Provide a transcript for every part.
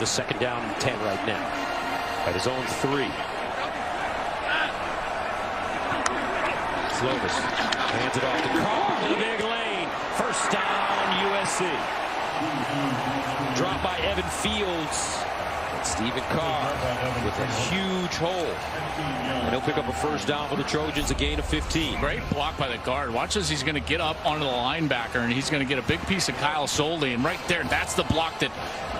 with a 2nd down and 10 right now. At his own 3. Slovis hands it off to Carr in the big lane. 1st down, USC. Dropped by Evan Fields. Stephen Carr with a huge hole. And he'll pick up a 1st down for the Trojans, a gain of 15. Great block by the guard. Watch as he's going to get up onto the linebacker, and he's going to get a big piece of HarL'son. And right there, that's the block that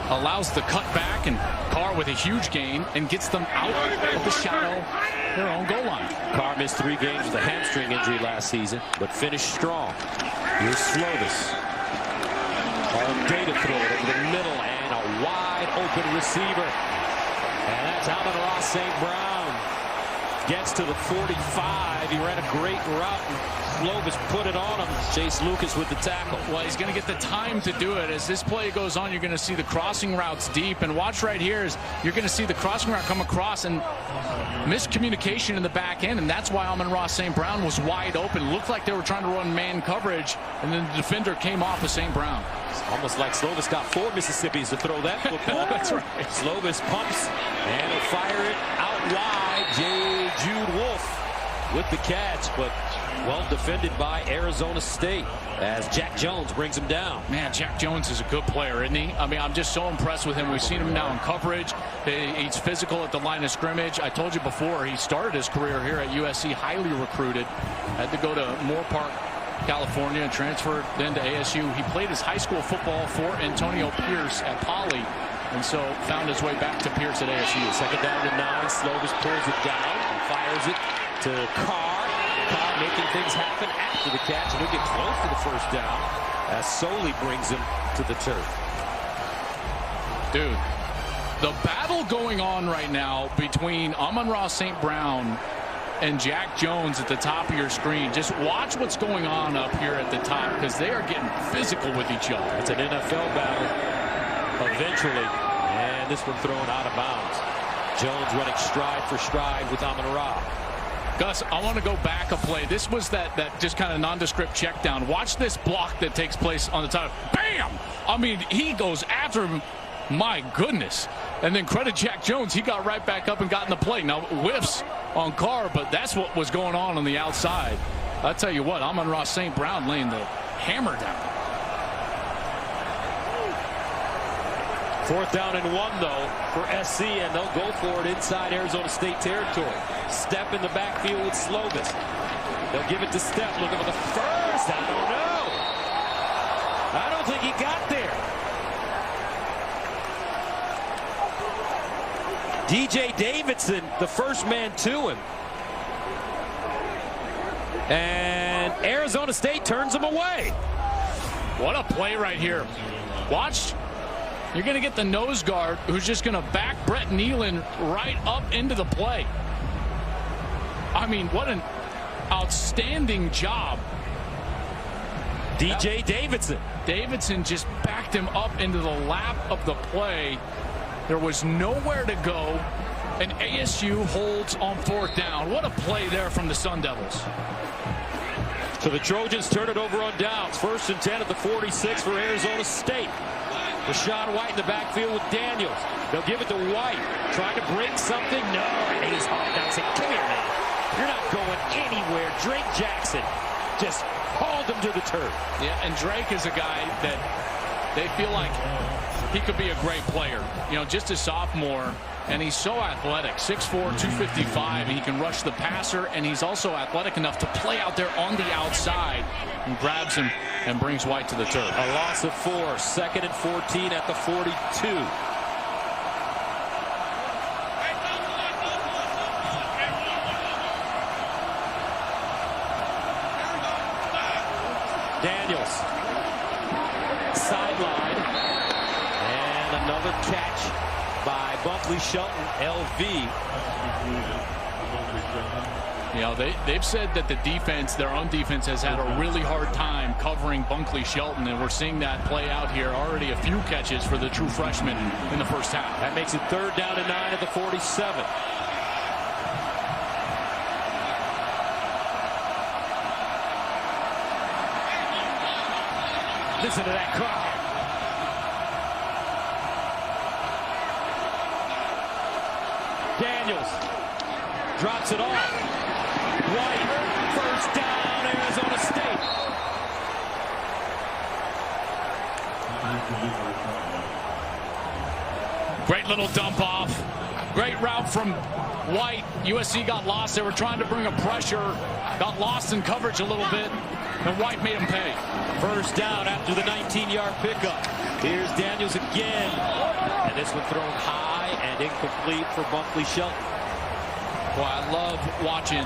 allows the cutback, and Carr with a huge gain and gets them out of the shadow their own goal line. Carr missed 3 games with a hamstring injury last season, but finished strong. Here's Slovis. All day to throw it over the middle, and a wide open receiver. And that's Amon-Ra St. Brown. Gets to the 45. He ran a great route, and Slovis put it on him. Chase Lucas with the tackle. Well, he's going to get the time to do it. As this play goes on, you're going to see the crossing routes deep. And watch right here is you're going to see the crossing route come across and miscommunication in the back end. And that's why Amon-Ra St. Brown was wide open. Looked like they were trying to run man coverage, and then the defender came off of St. Brown. It's almost like Slovis got 4 Mississippis to throw that football. That's right. Slovis pumps, and he'll fire it out wide. Jude Wolf with the catch, but well defended by Arizona State as Jack Jones brings him down. Man, Jack Jones is a good player, isn't he? I mean, I'm just so impressed with him. We've seen him now in coverage. He's physical at the line of scrimmage. I told you before, he started his career here at USC, highly recruited. Had to go to Moorpark, California, and transferred then to ASU. He played his high school football for Antonio Pierce at Poly, and so found his way back to Pierce at ASU. 2nd down and 9. Slovis pulls it down and fires it to Carr. Carr making things happen after the catch, and he'll get close to the 1st down as Soley brings him to the turf. Dude, the battle going on right now between Amon-Ra St. Brown and Jack Jones at the top of your screen. Just watch what's going on up here at the top, because they are getting physical with each other. It's an NFL battle eventually, and this one thrown out of bounds. Jones running stride for stride with Amon-Ra. Gus, I want to go back a play. This was that just kind of nondescript check down. Watch this block that takes place on the top. Bam! I mean, he goes after him. My goodness. And then credit Jack Jones. He got right back up and got in the play. Now, whiffs on Carr, but that's what was going on the outside. I'll tell you what, Amon-Ra St. Brown laying the hammer down. 4th down and 1, though, for SC, and they'll go for it inside Arizona State territory. Step in the backfield with Slovis. They'll give it to Step, looking for the 1st. I don't know. I don't think he got there. DJ Davidson, the 1st man to him. And Arizona State turns him away. What a play right here. Watch. You're going to get the nose guard who's just going to back Brett Nealon right up into the play. I mean, what an outstanding job. DJ Davidson. Davidson just backed him up into the lap of the play. There was nowhere to go, and ASU holds on 4th down. What a play there from the Sun Devils. So the Trojans turn it over on downs. 1st and 10 at the 46 for Arizona State. Rashawn White in the backfield with Daniels. They'll give it to White. Trying to break something. No. And he's hard down. Say, come here, man. You're not going anywhere. Drake Jackson just hauled him to the turf. Yeah, and Drake is a guy that they feel like he could be a great player. You know, just a sophomore, and he's so athletic. 6'4", 255. He can rush the passer, and he's also athletic enough to play out there on the outside, and grabs him and brings White to the turf. A loss of 4. 2nd and 14 at the 42. Daniels. Sideline. And another catch by Bunkley Shelton, LV. You know, they've said that the defense, their own defense, has had a really hard time covering Bunkley Shelton, and we're seeing that play out here. Already a few catches for the true freshman in the 1st half. That makes it 3rd down and 9 at the 47. Listen to that crowd. Daniels drops it off. White, first down, Arizona State. Great little dump off. Great route from White. USC got lost. They were trying to bring a pressure. Got lost in coverage a little bit. And White made him pay. First down after the 19-yard pickup. Here's Daniels again. And this one thrown high and incomplete for Bunkley Shelton. Well, I love watching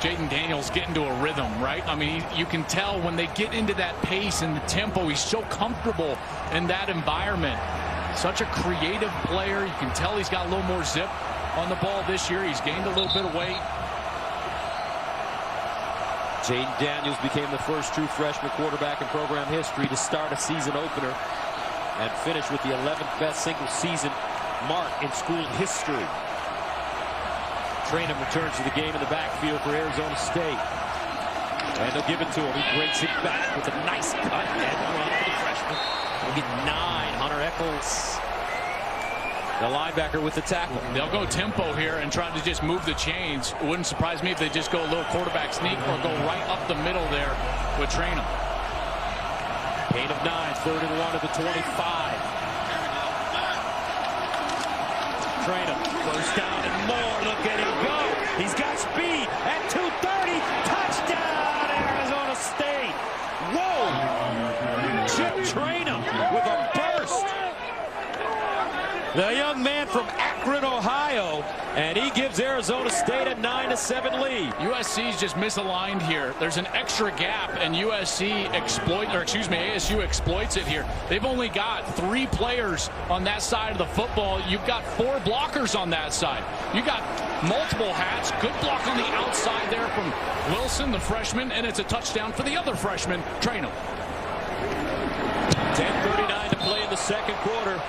Jaden Daniels get into a rhythm, right? I mean, you can tell when they get into that pace and the tempo, he's so comfortable in that environment. Such a creative player. You can tell he's got a little more zip on the ball this year. He's gained a little bit of weight. Jaden Daniels became the first true freshman quarterback in program history to start a season opener and finish with the 11th best single season mark in school history. Trainum returns to the game in the backfield for Arizona State. And they'll give it to him. He breaks it back with a nice cut and run for the freshman. We'll get 9. Hunter Eccles, the linebacker, with the tackle. They'll go tempo here and try to just move the chains. It wouldn't surprise me if they just go a little quarterback sneak or go right up the middle there with Trainum. Gain of 9, 3rd and 1 at the 25. Trainum, first down and more. Look at him go. He's got speed at 230. Touchdown, Arizona State. Whoa. Chip Trainum with a burst. The young man from Akron, Ohio, and he gives Arizona State a 9-7 lead. USC's just misaligned here. There's an extra gap, and ASU exploits it here. They've only got 3 players on that side of the football. You've got 4 blockers on that side. You got multiple hats. Good block on the outside there from Wilson, the freshman, and it's a touchdown for the other freshman, Trainum. 10:39 to play in the second quarter.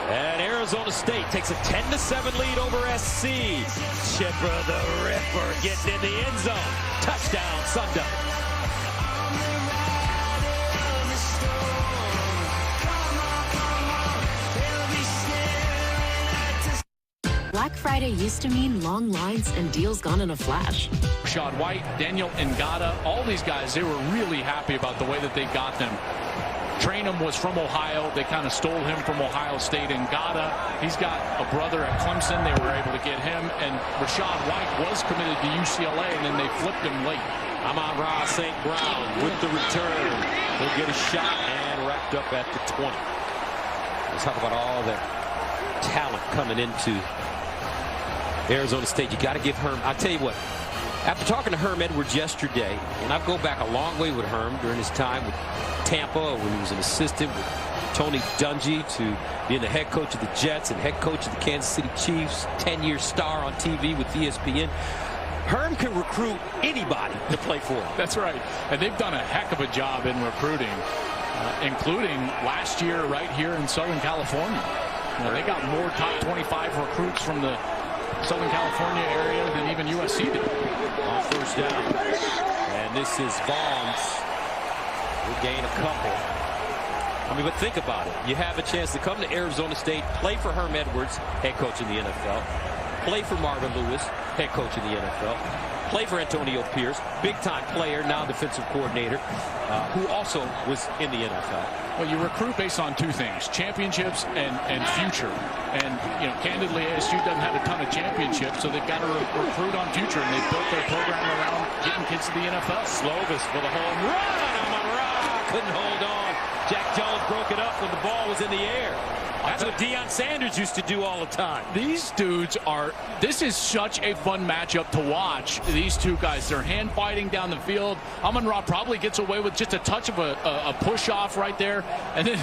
And Arizona State takes a 10-7 lead over SC. Chipper the Ripper getting in the end zone. Touchdown, Sunday. Black Friday used to mean long lines and deals gone in a flash. Rashad White, Daniel Ngata, all these guys, they were really happy about the way that they got them. Trainum was from Ohio. They kind of stole him from Ohio State. Ngata, he's got a brother at Clemson. They were able to get him. And Rashad White was committed to UCLA, and then they flipped him late. Amon-Ra St. Brown with the return. He'll get a shot and wrapped up at the 20. Let's talk about all the talent coming into Arizona State. You got to give Herm. I'll tell you what. After talking to Herm Edwards yesterday, and I go back a long way with Herm during his time with Tampa, when he was an assistant with Tony Dungy, to being the head coach of the Jets and head coach of the Kansas City Chiefs, 10-year star on TV with ESPN. Herm can recruit anybody to play for him. That's right. And they've done a heck of a job in recruiting, including last year right here in Southern California. You know, they got more top 25 recruits from the Southern California area than even USC did. On first down. And this is Vaughns. We'll gain a couple. I mean, but think about it. You have a chance to come to Arizona State, play for Herm Edwards, head coach in the NFL, play for Marvin Lewis, head coach in the NFL, play for Antonio Pierce, big-time player, now defensive coordinator, who also was in the NFL. Well, you recruit based on 2 things, championships and future. And, you know, candidly, ASU doesn't have a ton of championships, so they've got to recruit on future, and they've built their program around getting kids to the NFL. Slovis for the home run. Amon-Ra couldn't hold on. Jack Jones broke it up when the ball was in the air. That's what Deion Sanders used to do all the time. These dudes are, this is such a fun matchup to watch. These 2 guys, they're hand fighting down the field. Amon-Ra probably gets away with just a touch of a push off right there, and then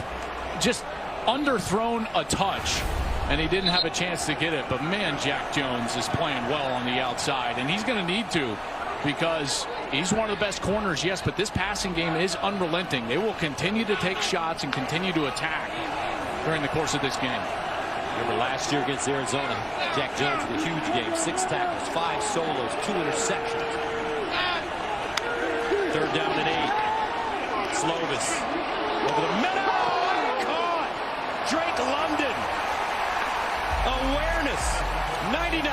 just underthrown a touch, and he didn't have a chance to get it. But man, Jack Jones is playing well on the outside, and he's going to need to, because he's one of the best corners, yes, but this passing game is unrelenting. They will continue to take shots and continue to attack during the course of this game. Remember last year against Arizona, Jack Jones with a huge game. 6 tackles, 5 solos, 2 interceptions. 3rd down and 8. Slovis over the middle. Caught. Drake London. Aware awareness. 99.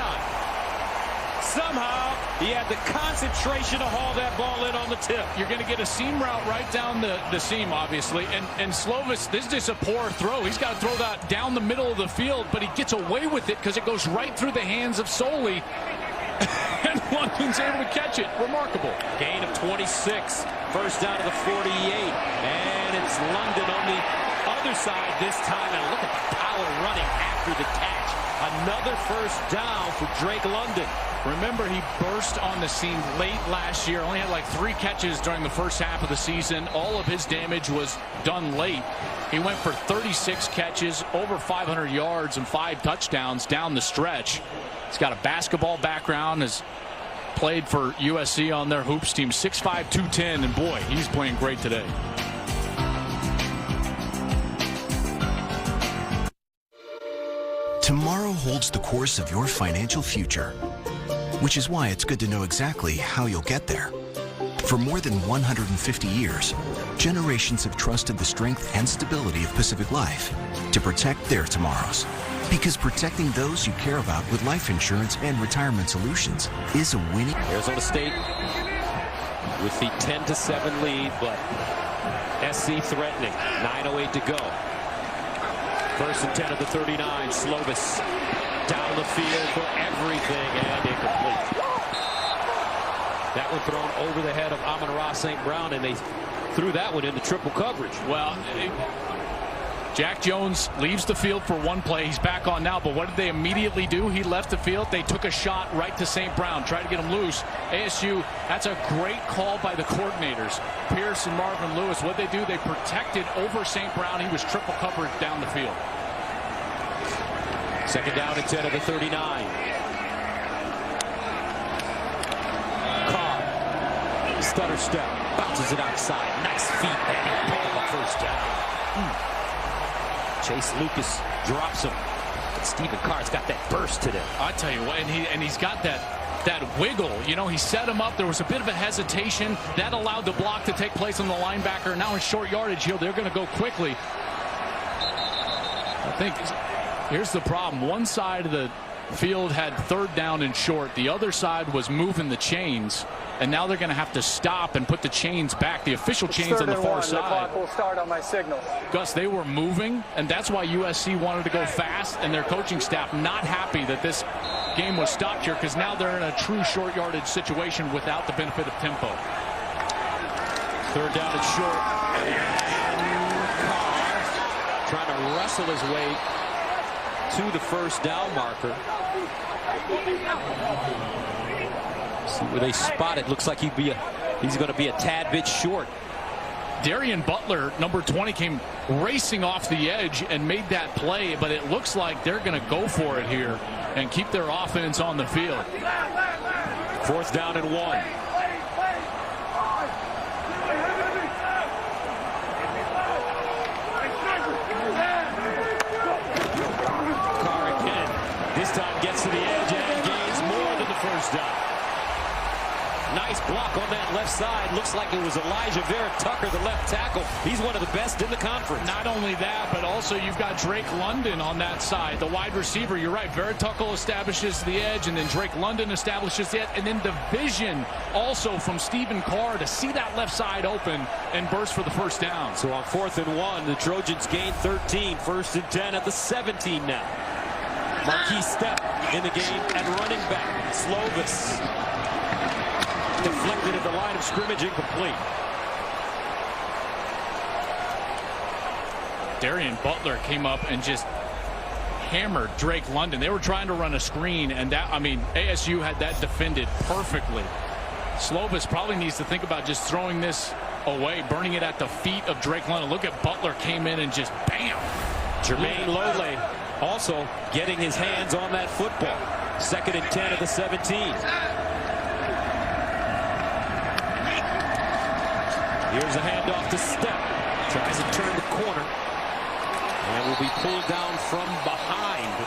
Somehow, he had the concentration to haul that ball in on the tip. You're going to get a seam route right down the seam, obviously. And Slovis, this is just a poor throw. He's got to throw that down the middle of the field, but he gets away with it because it goes right through the hands of Soley. And London's able to catch it. Remarkable. Gain of 26. First down to the 48. And it's London on the other side this time. And look at the power running after the catch. Another first down for Drake London. Remember, he burst on the scene late last year. Only had like 3 catches during the first half of the season. All of his damage was done late. He went for 36 catches, over 500 yards, and 5 touchdowns down the stretch. He's got a basketball background, has played for USC on their hoops team. 6'5", 210, and boy, he's playing great today. Tomorrow holds the course of your financial future, which is why it's good to know exactly how you'll get there. For more than 150 years, generations have trusted the strength and stability of Pacific Life to protect their tomorrows. Because protecting those you care about with life insurance and retirement solutions is a winning. Arizona State with the 10-7 lead, but SC threatening. 9:08 to go. First and 10 of the 39. Slovis down the field for everything and incomplete. That one thrown over the head of Amon-Ra St. Brown, and they threw that one into triple coverage. Well, Jack Jones leaves the field for one play. He's back on now, but what did they immediately do? He left the field. They took a shot right to St. Brown, tried to get him loose. ASU, that's a great call by the coordinators. Pierce and Marvin Lewis, what they do, they protected over St. Brown. He was triple covered down the field. Second down and 10 of the 39. Carr, stutter step, bounces it outside. Nice feet, and he picked up a first down. Chase Lucas drops him. But Stephen Carr's got that burst today. I tell you what, and he's got that wiggle. You know, he set him up. There was a bit of a hesitation. That allowed the block to take place on the linebacker. Now in short yardage here, they're going to go quickly. I think here's the problem. One side of the field had third down and short. The other side was moving the chains. And now they're going to have to stop and put the chains back. The official chains on the far side. The clock will start on my signal. Gus, they were moving, and that's why USC wanted to go fast, and their coaching staff not happy that this game was stopped here, because now they're in a true short yardage situation without the benefit of tempo. Third down and short. Carr trying to wrestle his way to the first down marker. See where they spot it. Looks like he's going to be a tad bit short. Darian Butler, number 20, came racing off the edge and made that play, but it looks like they're going to go for it here and keep their offense on the field. Fourth down and 1. Carr again. This time gets to the edge and gains more than the first down. Nice block on that left side. Looks like it was Elijah Vera-Tucker, the left tackle. He's one of the best in the conference. Not only that, but also you've got Drake London on that side, the wide receiver. You're right. Vera-Tucker establishes the edge, and then Drake London establishes the edge. And then the vision also from Stephen Carr to see that left side open and burst for the first down. So on 4th and 1, the Trojans gain 13. First and 10 at the 17 now. Marquis Step in the game at running back. Slovis. Deflected at the line of scrimmage, incomplete. Darian Butler came up and just hammered Drake London. They were trying to run a screen, and that, I mean, ASU had that defended perfectly. Slovis probably needs to think about just throwing this away, burning it at the feet of Drake London. Look at Butler came in and just bam. Jermaine Lole also getting his hands on that football. Second and 10 at the 17. Here's a handoff to Step. Tries to turn the corner. And will be pulled down from behind.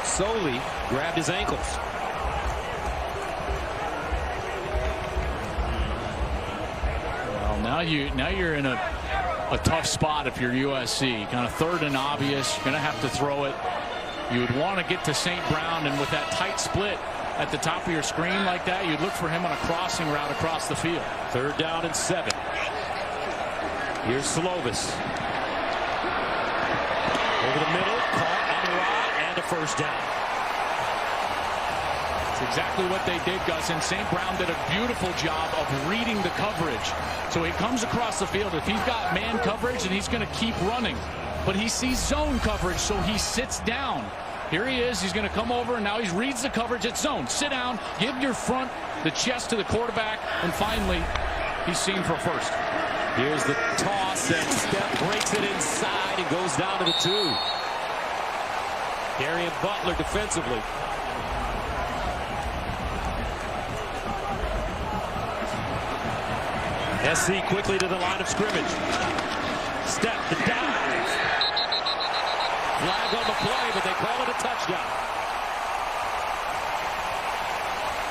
Solely grabbed his ankles. Well, now you're in a tough spot if you're USC. Kind of third and obvious. You're going to have to throw it. You would want to get to St. Brown, and with that tight split at the top of your screen like that, you'd look for him on a crossing route across the field. 3rd down and 7. Here's Slovis. Over the middle, caught on the rod, and a 1st down. That's exactly what they did, Gus, and St. Brown did a beautiful job of reading the coverage. So he comes across the field. If he's got man coverage, then he's going to keep running. But he sees zone coverage, so he sits down. Here he is. He's going to come over, and now he reads the coverage at zone. Sit down, give your front, the chest to the quarterback, and finally, he's seen for a 1st. Here's the toss, and Steph breaks it inside and goes down to the 2. Gary and Butler defensively. SC quickly to the line of scrimmage. Step the dive. Flag on the play, but they call it a touchdown.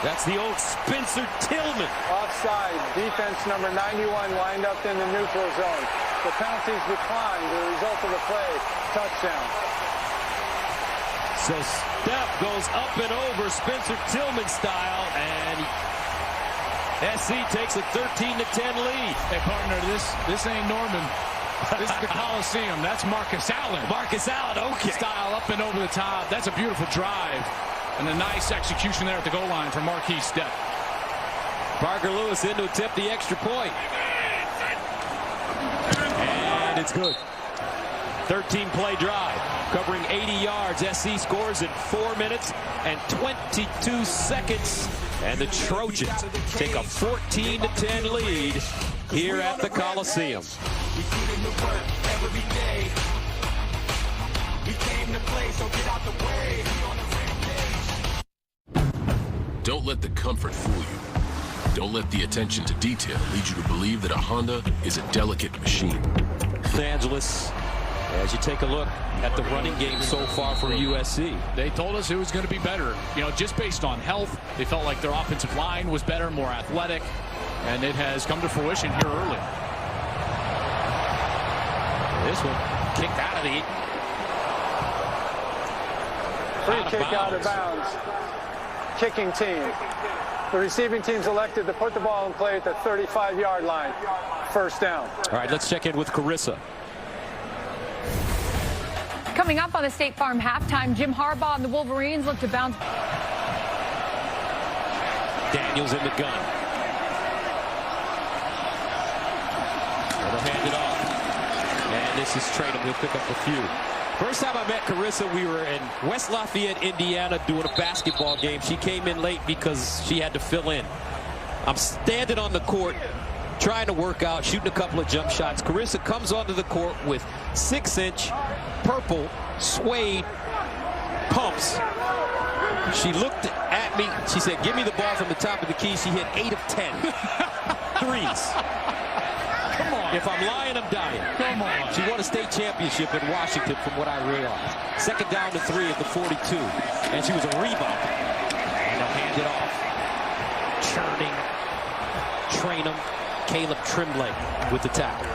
That's the old Spencer Tillman. Offside. Defense number 91 lined up in the neutral zone. The penalties declined. The result of the play, touchdown. So Steph goes up and over Spencer Tillman style, and SC takes a 13-10 lead. Hey, partner, this ain't Norman. This is the Coliseum. That's Marcus Allen. Marcus Allen, okay. Style up and over the top. That's a beautiful drive. And a nice execution there at the goal line for Marquise Steph. Parker Lewis in to attempt the extra point. And it's good. 13-play drive. Covering 80 yards. SC scores in 4 minutes and 22 seconds. And the Trojans take a 14-10 lead here at the Coliseum. We put in the work every day. We came to play, so get out the way. Don't let the comfort fool you. Don't let the attention to detail lead you to believe that a Honda is a delicate machine. Los Angeles, as you take a look at the running game so far for USC. They told us it was going to be better. You know, just based on health, they felt like their offensive line was better, more athletic, and it has come to fruition here early. This one kicked out of the... Free kick out of bounds. Kicking team. The receiving team's elected to put the ball in play at the 35-yard line. 1st down. All right, let's check in with Carissa. Coming up on the State Farm halftime, Jim Harbaugh and the Wolverines look to bounce. Daniels in the gun. They'll hand it off. And this is Trojans. He'll pick up a few. First time I met Carissa, we were in West Lafayette, Indiana, doing a basketball game. She came in late because she had to fill in. I'm standing on the court, trying to work out, shooting a couple of jump shots. Carissa comes onto the court with 6-inch purple suede pumps. She looked at me. She said, give me the ball from the top of the key. She hit 8 of 10 threes. Come on. If I'm lying, I'm dying. Come on. She won a state championship in Washington, from what I realized. 2nd down to 3 at the 42. And she was a rebound. And they'll hand it off. Churning. Train them. Caleb Tremblay with the tackle.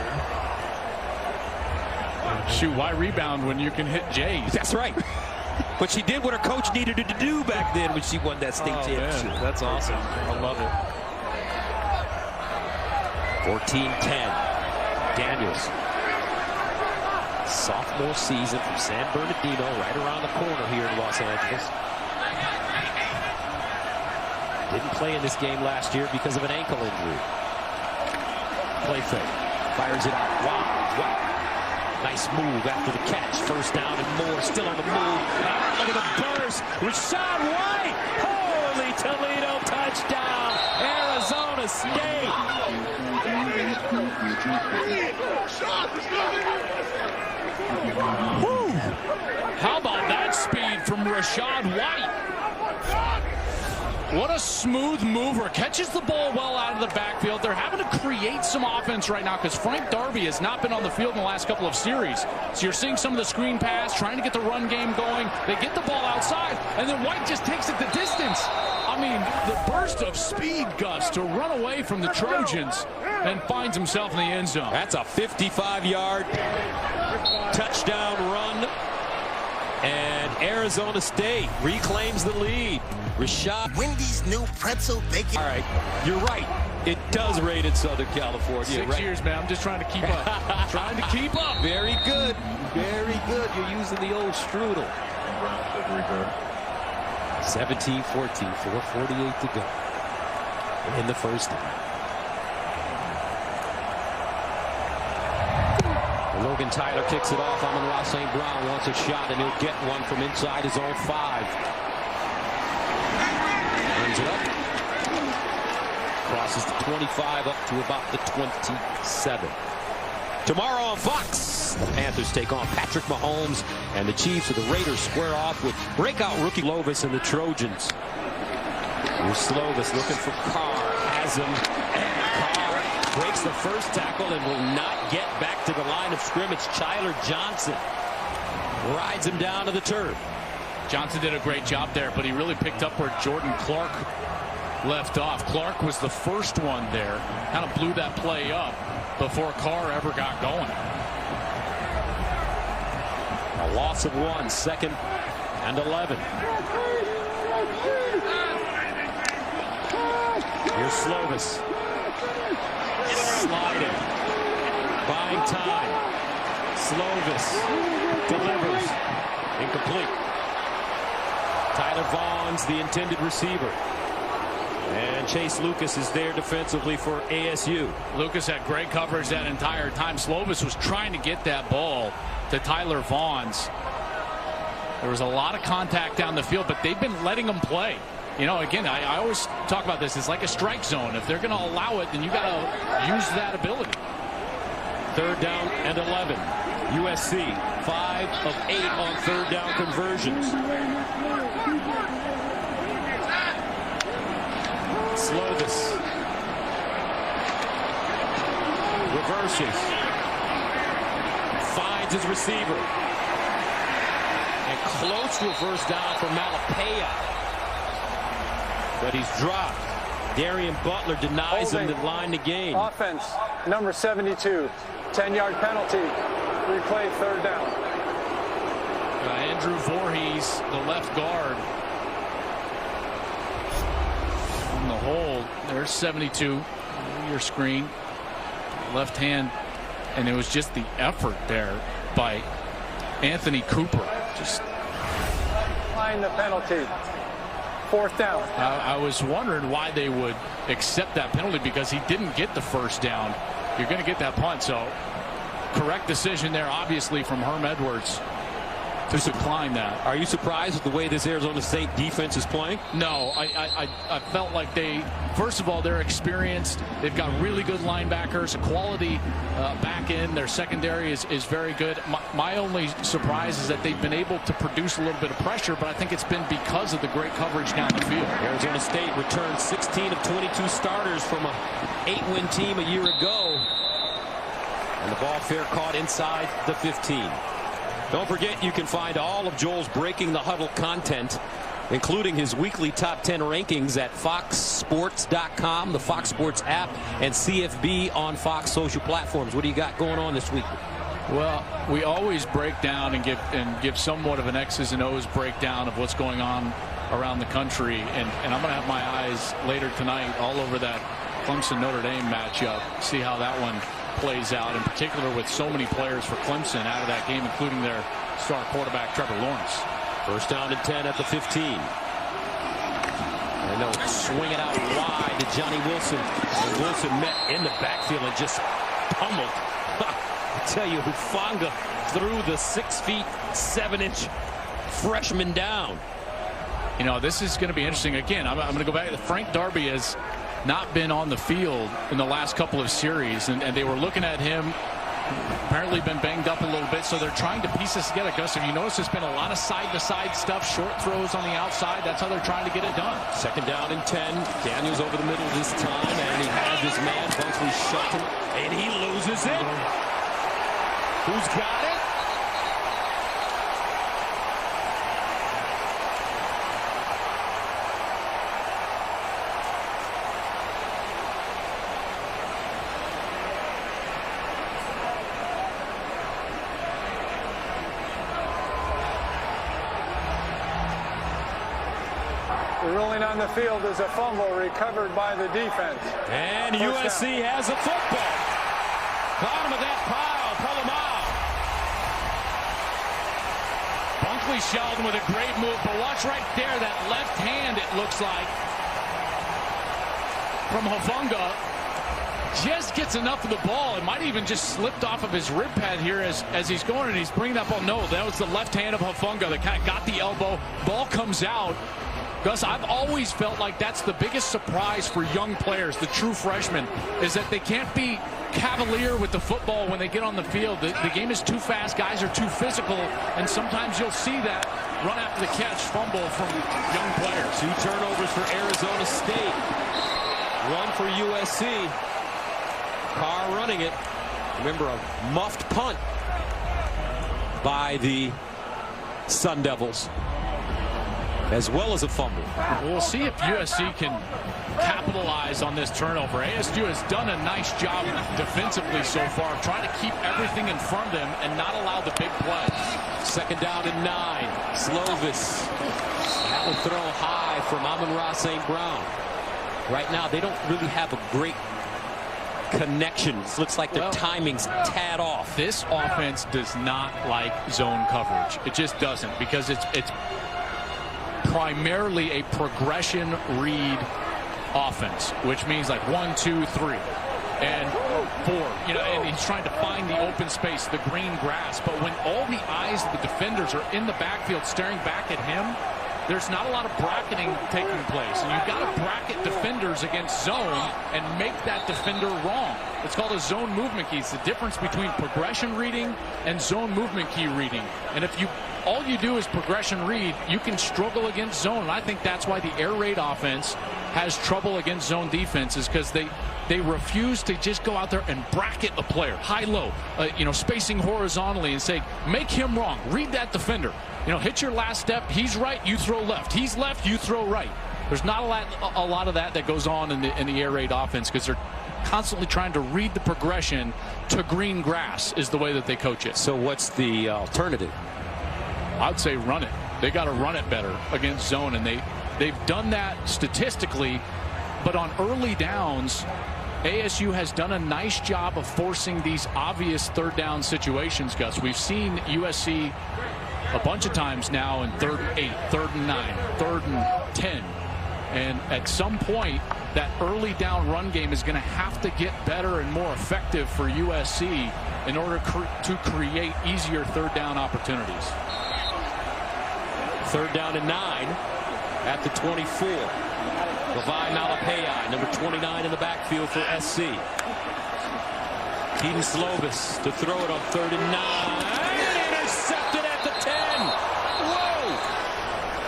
Shoot, why rebound when you can hit J's? That's right. But she did what her coach needed her to do back then when she won that state championship. Man, that's awesome. I love it. 14-10. Daniels. Sophomore season from San Bernardino, right around the corner here in Los Angeles. Didn't play in this game last year because of an ankle injury. Play fake. Fires it out. Wow. Nice move after the catch. 1st down and more. Still on the move. Look at the burst. Rashad White. Holy Toledo touchdown. Arizona State. Woo. How about that speed from Rashad White? What a smooth mover. Catches the ball well out of the backfield. They're having to create some offense right now because Frank Darby has not been on the field in the last couple of series. So you're seeing some of the screen pass, trying to get the run game going. They get the ball outside, and then White just takes it the distance. I mean, the burst of speed, Gus, to run away from the Trojans and finds himself in the end zone. That's a 55-yard touchdown run. And Arizona State reclaims the lead. Rashad. Wendy's new pretzel bacon. All right, you're right. It does rain in Southern California. 6 years, man. I'm just trying to keep up. Trying to keep up. Very good. Very good. You're using the old strudel. 17-14, 4:48 to go in the first half. Logan Tyler kicks it off. Amon-Ra St. Brown wants a shot, and he'll get one from inside his own 5. Brings it up. Crosses the 25 up to about the 27. Tomorrow on Fox, the Panthers take on Patrick Mahomes, and the Chiefs of the Raiders square off with breakout rookie Slovis and the Trojans. Here's Slovis looking for Carr. Has him. And Carr breaks the first tackle and will not get back to the line of scrimmage. Tyler Johnson rides him down to the turf. Johnson did a great job there, but he really picked up where Jordan Clark left off. Clark was the first one there. Kind of blew that play up before Carr ever got going. A loss of 1, 2nd and 11. Here's Slovis. Sliding. Buying time. Slovis delivers. Incomplete. Tyler Vaughn's the intended receiver. And Chase Lucas is there defensively for ASU. Lucas had great coverage that entire time. Slovis was trying to get that ball to Tyler Vaughn's. There was a lot of contact down the field, but they've been letting them play. You know, again, I always talk about this. It's like a strike zone. If they're going to allow it, then you got to use that ability. 3rd down and 11. USC 5 of 8 on 3rd down conversions. Slovis reverses, finds his receiver, and close to a first down for Malapaya, but he's dropped. Darian Butler denies him the line to gain. Offense, number 72, 10-yard penalty. Replay 3rd down. Andrew Voorhees, the left guard. In the hole, there's 72. Your screen, left hand, and it was just the effort there by Anthony Cooper. Just Find the penalty. 4th down. I was wondering why they would accept that penalty, because he didn't get the first down. You're going to get that punt, so correct decision there, obviously, from Herm Edwards to decline that. Are you surprised with the way this Arizona State defense is playing? No, I felt like they, first of all, they're experienced. They've got really good linebackers, a quality back end. Their secondary is very good. My only surprise is that they've been able to produce a little bit of pressure, but I think it's been because of the great coverage down the field. Arizona State returned 16 of 22 starters from a 8-win team a year ago. And the ball fair caught inside the 15. Don't forget, you can find all of Joel's Breaking the Huddle content, including his weekly top 10 rankings at foxsports.com, the Fox Sports app, and CFB on Fox social platforms. What do you got going on this week? Well, we always break down and give somewhat of an X's and O's breakdown of what's going on around the country, and I'm going to have my eyes later tonight all over that Clemson-Notre Dame matchup, see how that one plays out, in particular with so many players for Clemson out of that game, including their star quarterback Trevor Lawrence. 1st down and 10 at the 15. And they'll swing it out wide to Johnny Wilson. And Wilson met in the backfield and just pummeled. I tell you, Hufanga threw the 6 feet 7-inch freshman down. You know, this is going to be interesting. Again, I'm going to go back to Frank Darby has not been on the field in the last couple of series, and they were looking at him, apparently been banged up a little bit, so they're trying to piece this together. Gus, if you notice, there's been a lot of side-to-side stuff, short throws on the outside. That's how they're trying to get it done. 2nd down and 10. Daniels over the middle this time, and he has his man, Bunkley Shelton, and he loses it. Who's got it? The ruling on the field is a fumble recovered by the defense. And USC has a football. Bottom of that pile, pull them out. Bunkley Sheldon with a great move, but watch right there, that left hand, it looks like, from Hufanga. Just gets enough of the ball. It might even just slipped off of his rib pad here as he's going, and he's bringing that ball. No, that was the left hand of Hufanga that kind of got the elbow. Ball comes out. Gus, I've always felt like that's the biggest surprise for young players, the true freshmen, is that they can't be cavalier with the football when they get on the field. The game is too fast. Guys are too physical, and sometimes you'll see that run after the catch fumble from young players. 2 turnovers for Arizona State. 1 for USC. Carr running it. Remember, a muffed punt by the Sun Devils, as well as a fumble. We'll see if USC can capitalize on this turnover. ASU has done a nice job defensively so far, trying to keep everything in front of them and not allow the big play. 2nd down and 9. Slovis. That will throw high from Amon-Ra St. Brown. Right now, they don't really have a great connection. It looks like their timing's tad off. This offense does not like zone coverage. It just doesn't, because it's primarily a progression read offense, which means like 1, 2, 3, and 4. You know, and he's trying to find the open space, the green grass. But when all the eyes of the defenders are in the backfield staring back at him, there's not a lot of bracketing taking place. And you've got to bracket defenders against zone and make that defender wrong. It's called a zone movement key. It's the difference between progression reading and zone movement key reading. And if all you do is progression read, you can struggle against zone. And I think that's why the air raid offense has trouble against zone defenses, because they refuse to just go out there and bracket a player high-low, spacing horizontally and say, make him wrong. Read that defender. Hit your last step. He's right, you throw left. He's left, you throw right. There's not a lot of that goes on in the air raid offense, because they're constantly trying to read the progression to green grass is the way that they coach it. So what's the alternative? I'd say run it. They got to run it better against zone, and they've done that statistically, but on early downs, ASU has done a nice job of forcing these obvious 3rd down situations, Gus. We've seen USC a bunch of times now in 3rd and 8, 3rd and 9, 3rd and 10. And at some point, that early down run game is going to have to get better and more effective for USC in order to create easier 3rd down opportunities. 3rd down and 9 at the 24. Levi Malapaya, number 29 in the backfield for SC. Keaton Slovis to throw it on 3rd and 9. Intercepted at the 10. Whoa!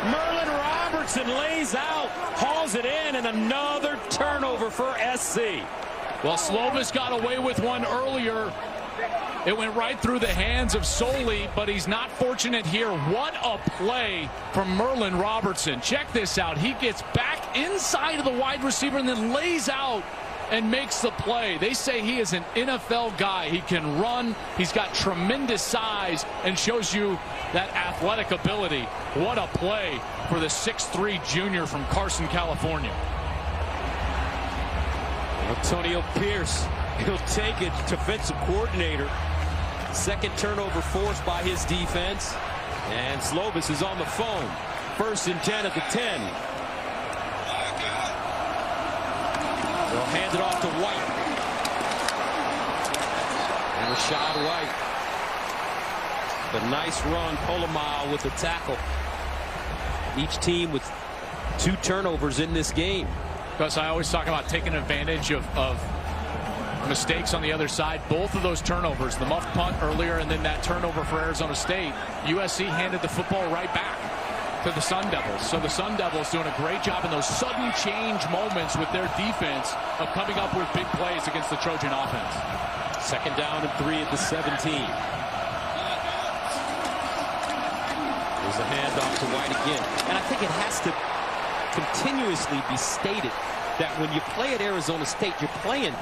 Merlin Robertson lays out, hauls it in, and another turnover for SC. Well, Slovis got away with one earlier. It went right through the hands of Soli, but he's not fortunate here. What a play from Merlin Robertson. Check this out. He gets back inside of the wide receiver and then lays out and makes the play. They say he is an NFL guy. He can run. He's got tremendous size and shows you that athletic ability. What a play for the 6'3" junior from Carson, California. Antonio Pierce, he'll take it. Defensive coordinator. 2nd turnover forced by his defense. And Slovis is on the phone. 1st and 10 at the 10. They'll hand it off to White. And Rashad White. The nice run. Polamalu with the tackle. Each team with 2 turnovers in this game. Gus, I always talk about taking advantage of mistakes on the other side. Both of those turnovers, the muffed punt earlier and then that turnover for Arizona State, USC handed the football right back to the Sun Devils. So the Sun Devils doing a great job in those sudden change moments with their defense of coming up with big plays against the Trojan offense. 2nd down and 3 at the 17. There's a handoff to White again. And I think it has to continuously be stated that when you play at Arizona State, you're playing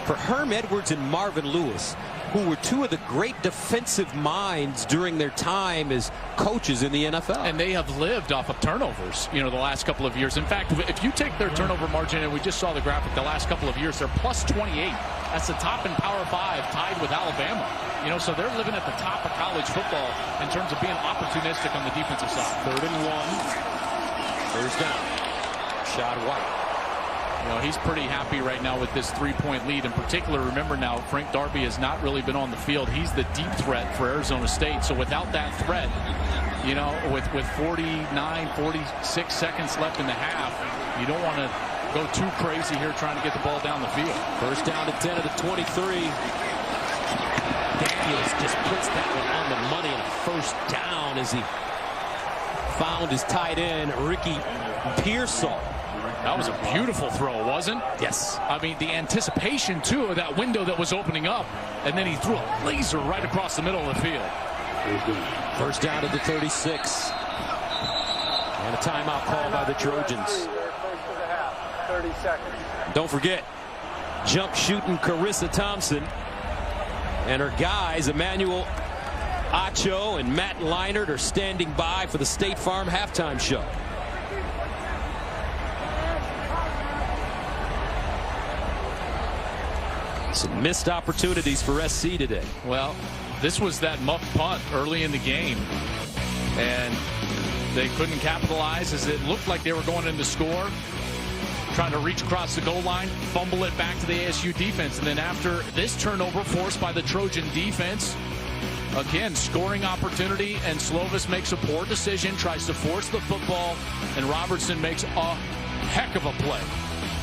for Herm Edwards and Marvin Lewis, who were two of the great defensive minds during their time as coaches in the NFL. And they have lived off of turnovers, the last couple of years. In fact, if you take their turnover margin, and we just saw the graphic, the last couple of years, they're plus 28. That's the top in Power 5, tied with Alabama. So they're living at the top of college football in terms of being opportunistic on the defensive side. 3rd and 1. First down. Shot White. He's pretty happy right now with this 3-point lead. In particular, remember now, Frank Darby has not really been on the field. He's the deep threat for Arizona State. So without that threat, with 46 seconds left in the half, you don't want to go too crazy here trying to get the ball down the field. First down to 10 of the 23. Daniels just puts that one on the money, and a first down as he found his tight end, Ricky Pearsall. That was a beautiful throw, wasn't it? Yes. I mean, the anticipation, too, of that window that was opening up, and then he threw a laser right across the middle of the field. First down to the 36. And a timeout called by the Trojans. 30 seconds. Don't forget, jump shooting Carissa Thompson and her guys, Emmanuel Acho and Matt Leinert, are standing by for the State Farm halftime show. Some missed opportunities for SC today. Well, this was that muff punt early in the game, and they couldn't capitalize as it looked like they were going in to score, trying to reach across the goal line, fumble it back to the ASU defense, and then after this turnover forced by the Trojan defense, again, scoring opportunity, and Slovis makes a poor decision, tries to force the football, and Robertson makes a heck of a play.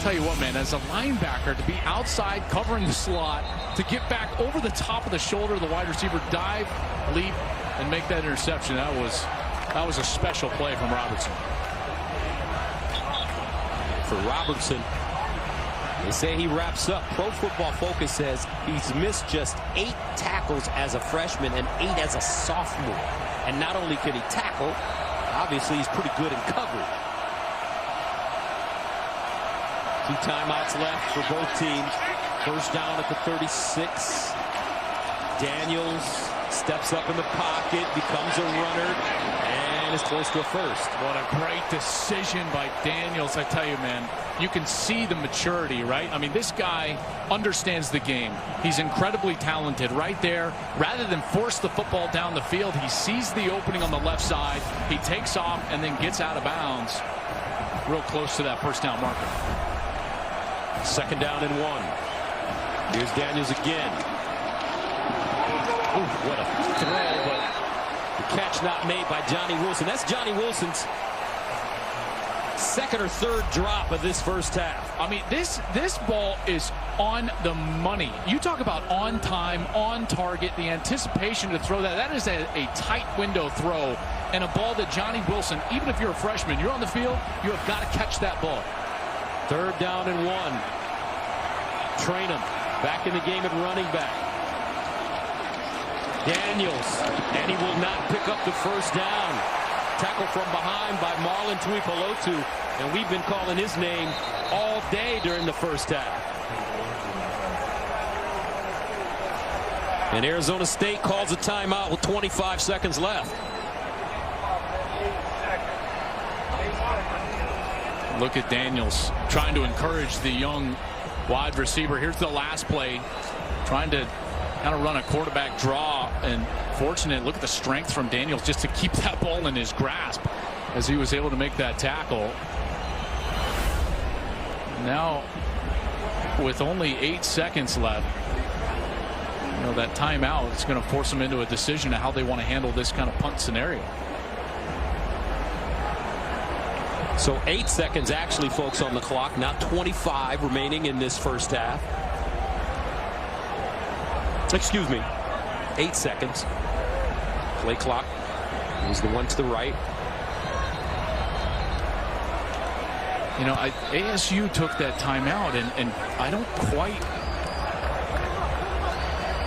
Tell you what, man, as a linebacker, to be outside covering the slot, to get back over the top of the shoulder of the wide receiver, dive, leap, and make that interception, that was a special play from Robertson. For Robertson, they say he wraps up. Pro Football Focus says he's missed just 8 tackles as a freshman and 8 as a sophomore. And not only can he tackle, obviously he's pretty good in coverage. 2 timeouts left for both teams. First down at the 36. Daniels steps up in the pocket, becomes a runner, and is close to a first. What a great decision by Daniels. I tell you, man, you can see the maturity, right? I mean, this guy understands the game. He's incredibly talented right there. Rather than force the football down the field, he sees the opening on the left side. He takes off and then gets out of bounds real close to that first down marker. 2nd down and 1. Here's Daniels again. Ooh, what a throw, but the catch not made by Johnny Wilson. That's Johnny Wilson's 2nd or 3rd drop of this first half. I mean, this ball is on the money. You talk about on time, on target, the anticipation to throw that. That is a tight window throw, and a ball that Johnny Wilson, even if you're a freshman, you're on the field, you have got to catch that ball. 3rd down and 1. Trainum back in the game at running back. Daniels, and he will not pick up the first down. Tackle from behind by Marlon Tuipulotu, and we've been calling his name all day during the first half. And Arizona State calls a timeout with 25 seconds left. Look at Daniels trying to encourage the young wide receiver. Here's the last play, trying to kind of run a quarterback draw, and fortunate. Look at the strength from Daniels just to keep that ball in his grasp as he was able to make that tackle. Now, with only 8 seconds left, that timeout is going to force them into a decision of how they want to handle this kind of punt scenario. So 8 seconds actually, folks, on the clock, not 25 remaining in this first half. Excuse me, 8 seconds. Play clock is the one to the right. ASU took that timeout, and I don't quite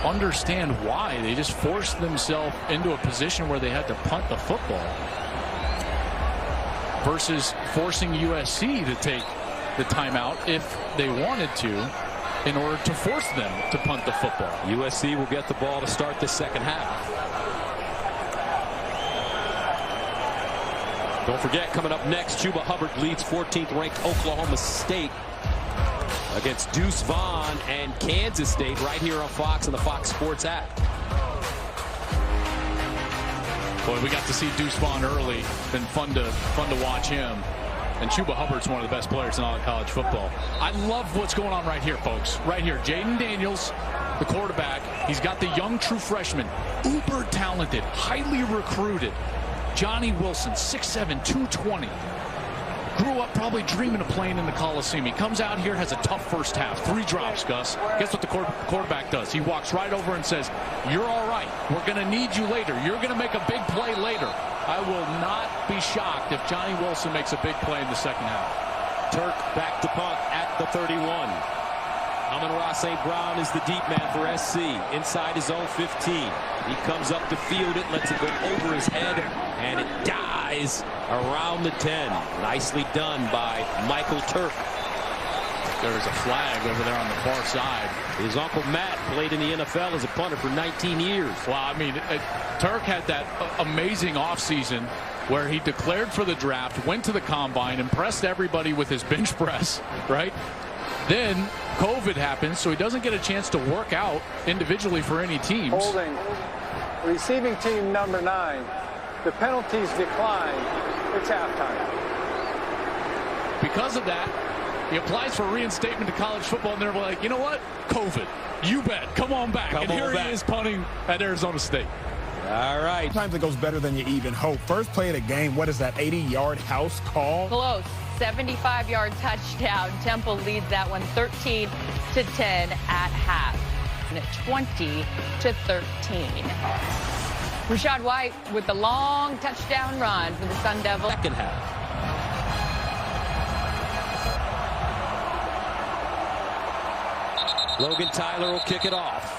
understand why. They just forced themselves into a position where they had to punt the football versus forcing USC to take the timeout if they wanted to. in order to force them to punt the football. USC will get the ball to start the second half. Don't forget, coming up next, Chuba Hubbard leads 14th ranked Oklahoma State against Deuce Vaughn and Kansas State right here on Fox and the Fox Sports app. Boy, we got to see Deuce Vaughn early. Been fun to watch him. And Chuba Hubbard's one of the best players in all of college football. I love what's going on right here, folks. Right here, Jaden Daniels, the quarterback. He's got the young true freshman, uber talented, highly recruited. Johnny Wilson, 6'7", 220. Grew up probably dreaming of playing in the Coliseum. He comes out here, has a tough first half. 3 drops, Gus. Guess what the quarterback does? He walks right over and says, "You're all right. We're going to need you later. You're going to make a big play later." I will not be shocked if Johnny Wilson makes a big play in the second half. Turk back to punt at the 31. Amon-Ra St. Brown is the deep man for SC inside his own 15. He comes up to field it, lets it go over his head, and it dies around the 10. Nicely done by Michael Turk. There's a flag over there on the far side. His uncle Matt played in the NFL as a punter for 19 years. Well, I mean, Turk had that amazing offseason where he declared for the draft, went to the combine, impressed everybody with his bench press, right? Then COVID happens, so he doesn't get a chance to work out individually for any teams. Holding receiving team number 9. The penalties decline. It's halftime. Because of that, he applies for reinstatement to college football, and they're like, you know what? COVID. You bet. Come on back. And here he is punting at Arizona State. All right. Sometimes it goes better than you even hope. First play of the game, what is that, 80-yard house call? Close. 75-yard touchdown. Temple leads that one 13-10 at half. And at 20-13. Rashad White with the long touchdown run for the Sun Devils. Second half. Logan Tyler will kick it off.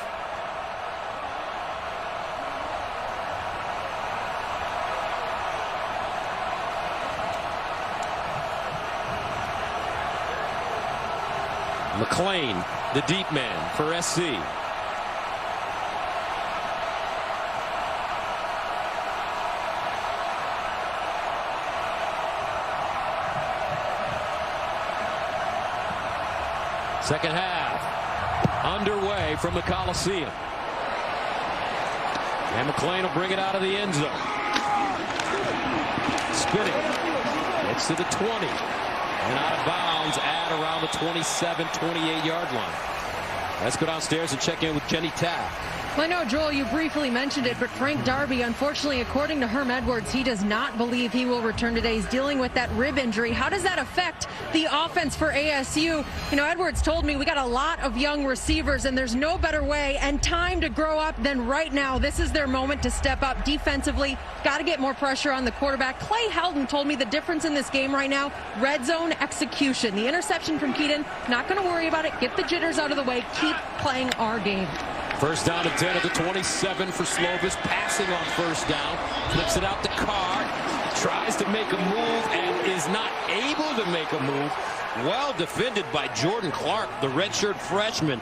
McClain, the deep man for SC. Second half underway from the Coliseum. And McClain will bring it out of the end zone. Spinning. It's to the 20. And out of bounds at around the 27, 28-yard line. Let's go downstairs and check in with Jenny Taft. Well, I know, Joel, you briefly mentioned it, but Frank Darby, unfortunately, according to Herm Edwards, he does not believe he will return today. He's dealing with that rib injury. How does that affect the offense for ASU? You know, Edwards told me we got a lot of young receivers, and there's no better way and time to grow up than right now. This is their moment to step up defensively. Got to get more pressure on the quarterback. Clay Helton told me the difference in this game right now, red zone execution. The interception from Keaton, not going to worry about it. Get the jitters out of the way. Keep playing our game. First down and 10 at the 27 for Slovis. Passing on first down. Flips it out to Carr. Tries to make a move and is not able to make a move. Well defended by Jordan Clark, the redshirt freshman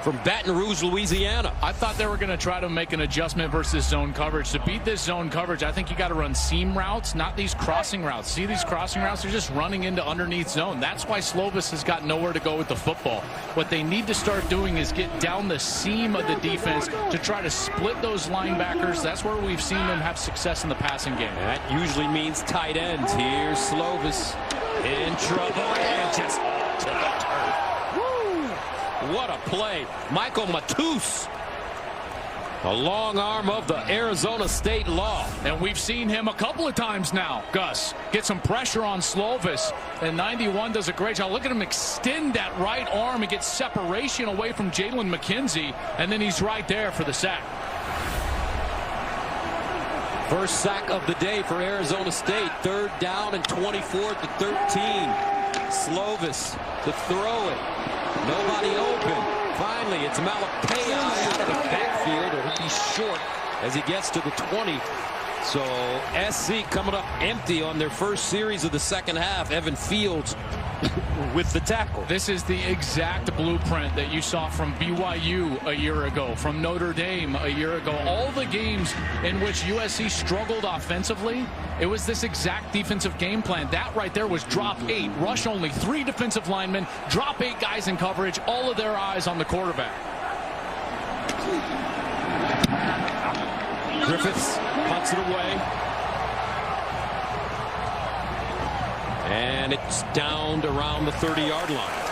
from Baton Rouge, Louisiana. I thought they were going to try to make an adjustment versus zone coverage. To beat this zone coverage, I think you got to run seam routes, not these crossing routes. See these crossing routes? They're just running into underneath zone. That's why Slovis has got nowhere to go with the football. What they need to start doing is get down the seam of the defense to try to split those linebackers. That's where we've seen them have success in the passing game. That usually means tight ends. Here's Slovis in trouble and just to the turf. What a play. Michael Matus. The long arm of the Arizona State Law. And we've seen him a couple of times now, Gus, get some pressure on Slovis. And 91 does a great job. Look at him extend that right arm and get separation away from Jalen McKenzie. And then he's right there for the sack. First sack of the day for Arizona State. Third down and 24 to 13. Slovis to throw it. Nobody open. Finally, it's Malapaya out of the backfield. It'll be short as he gets to the 20. So SC coming up empty on their first series of the second half. Evan Fields with the tackle. This is the exact blueprint that you saw from BYU a year ago, from Notre Dame a year ago. All the games in which USC struggled offensively, it was this exact defensive game plan. That right there was drop 8, rush only 3 defensive linemen, drop 8 guys in coverage, all of their eyes on the quarterback. Griffiths punts it away. And it's downed around the 30-yard line.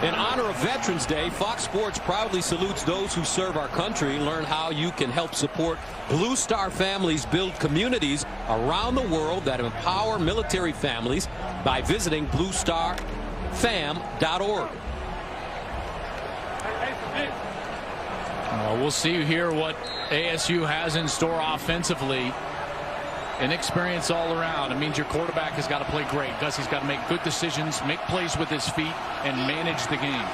In honor of Veterans Day, Fox Sports proudly salutes those who serve our country. Learn how you can help support Blue Star families build communities around the world that empower military families by visiting bluestarfam.org. We'll see here what ASU has in store offensively. Inexperience all around. It means your quarterback has got to play great. He's got to make good decisions, make plays with his feet, and manage the game.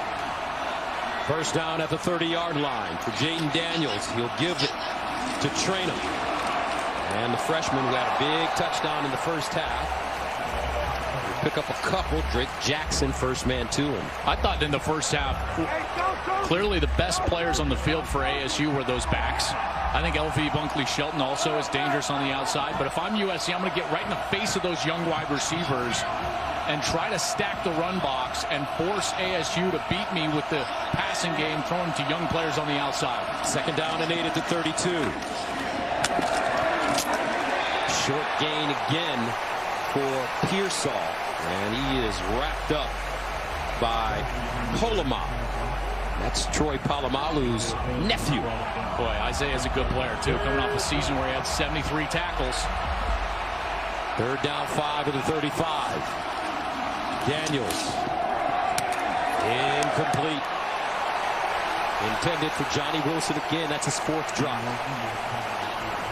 First down at the 30-yard line for Jaden Daniels. He'll give it to Traynham. And the freshman who had a big touchdown in the first half. He'll pick up a couple. Drake Jackson, first man to him. I thought in the first half, clearly the best players on the field for ASU were those backs. I think LV Bunkley Shelton also is dangerous on the outside. But if I'm USC, I'm going to get right in the face of those young wide receivers and try to stack the run box and force ASU to beat me with the passing game, throwing to young players on the outside. Second down and 8 at the 32. Short gain again for Pearsall. And he is wrapped up by Polamalu. That's Troy Polamalu's nephew. Boy, Isaiah's a good player, too, coming off a season where he had 73 tackles. Third down 5 at the 35. Daniels. Incomplete. Intended for Johnny Wilson again. That's his 4th drop.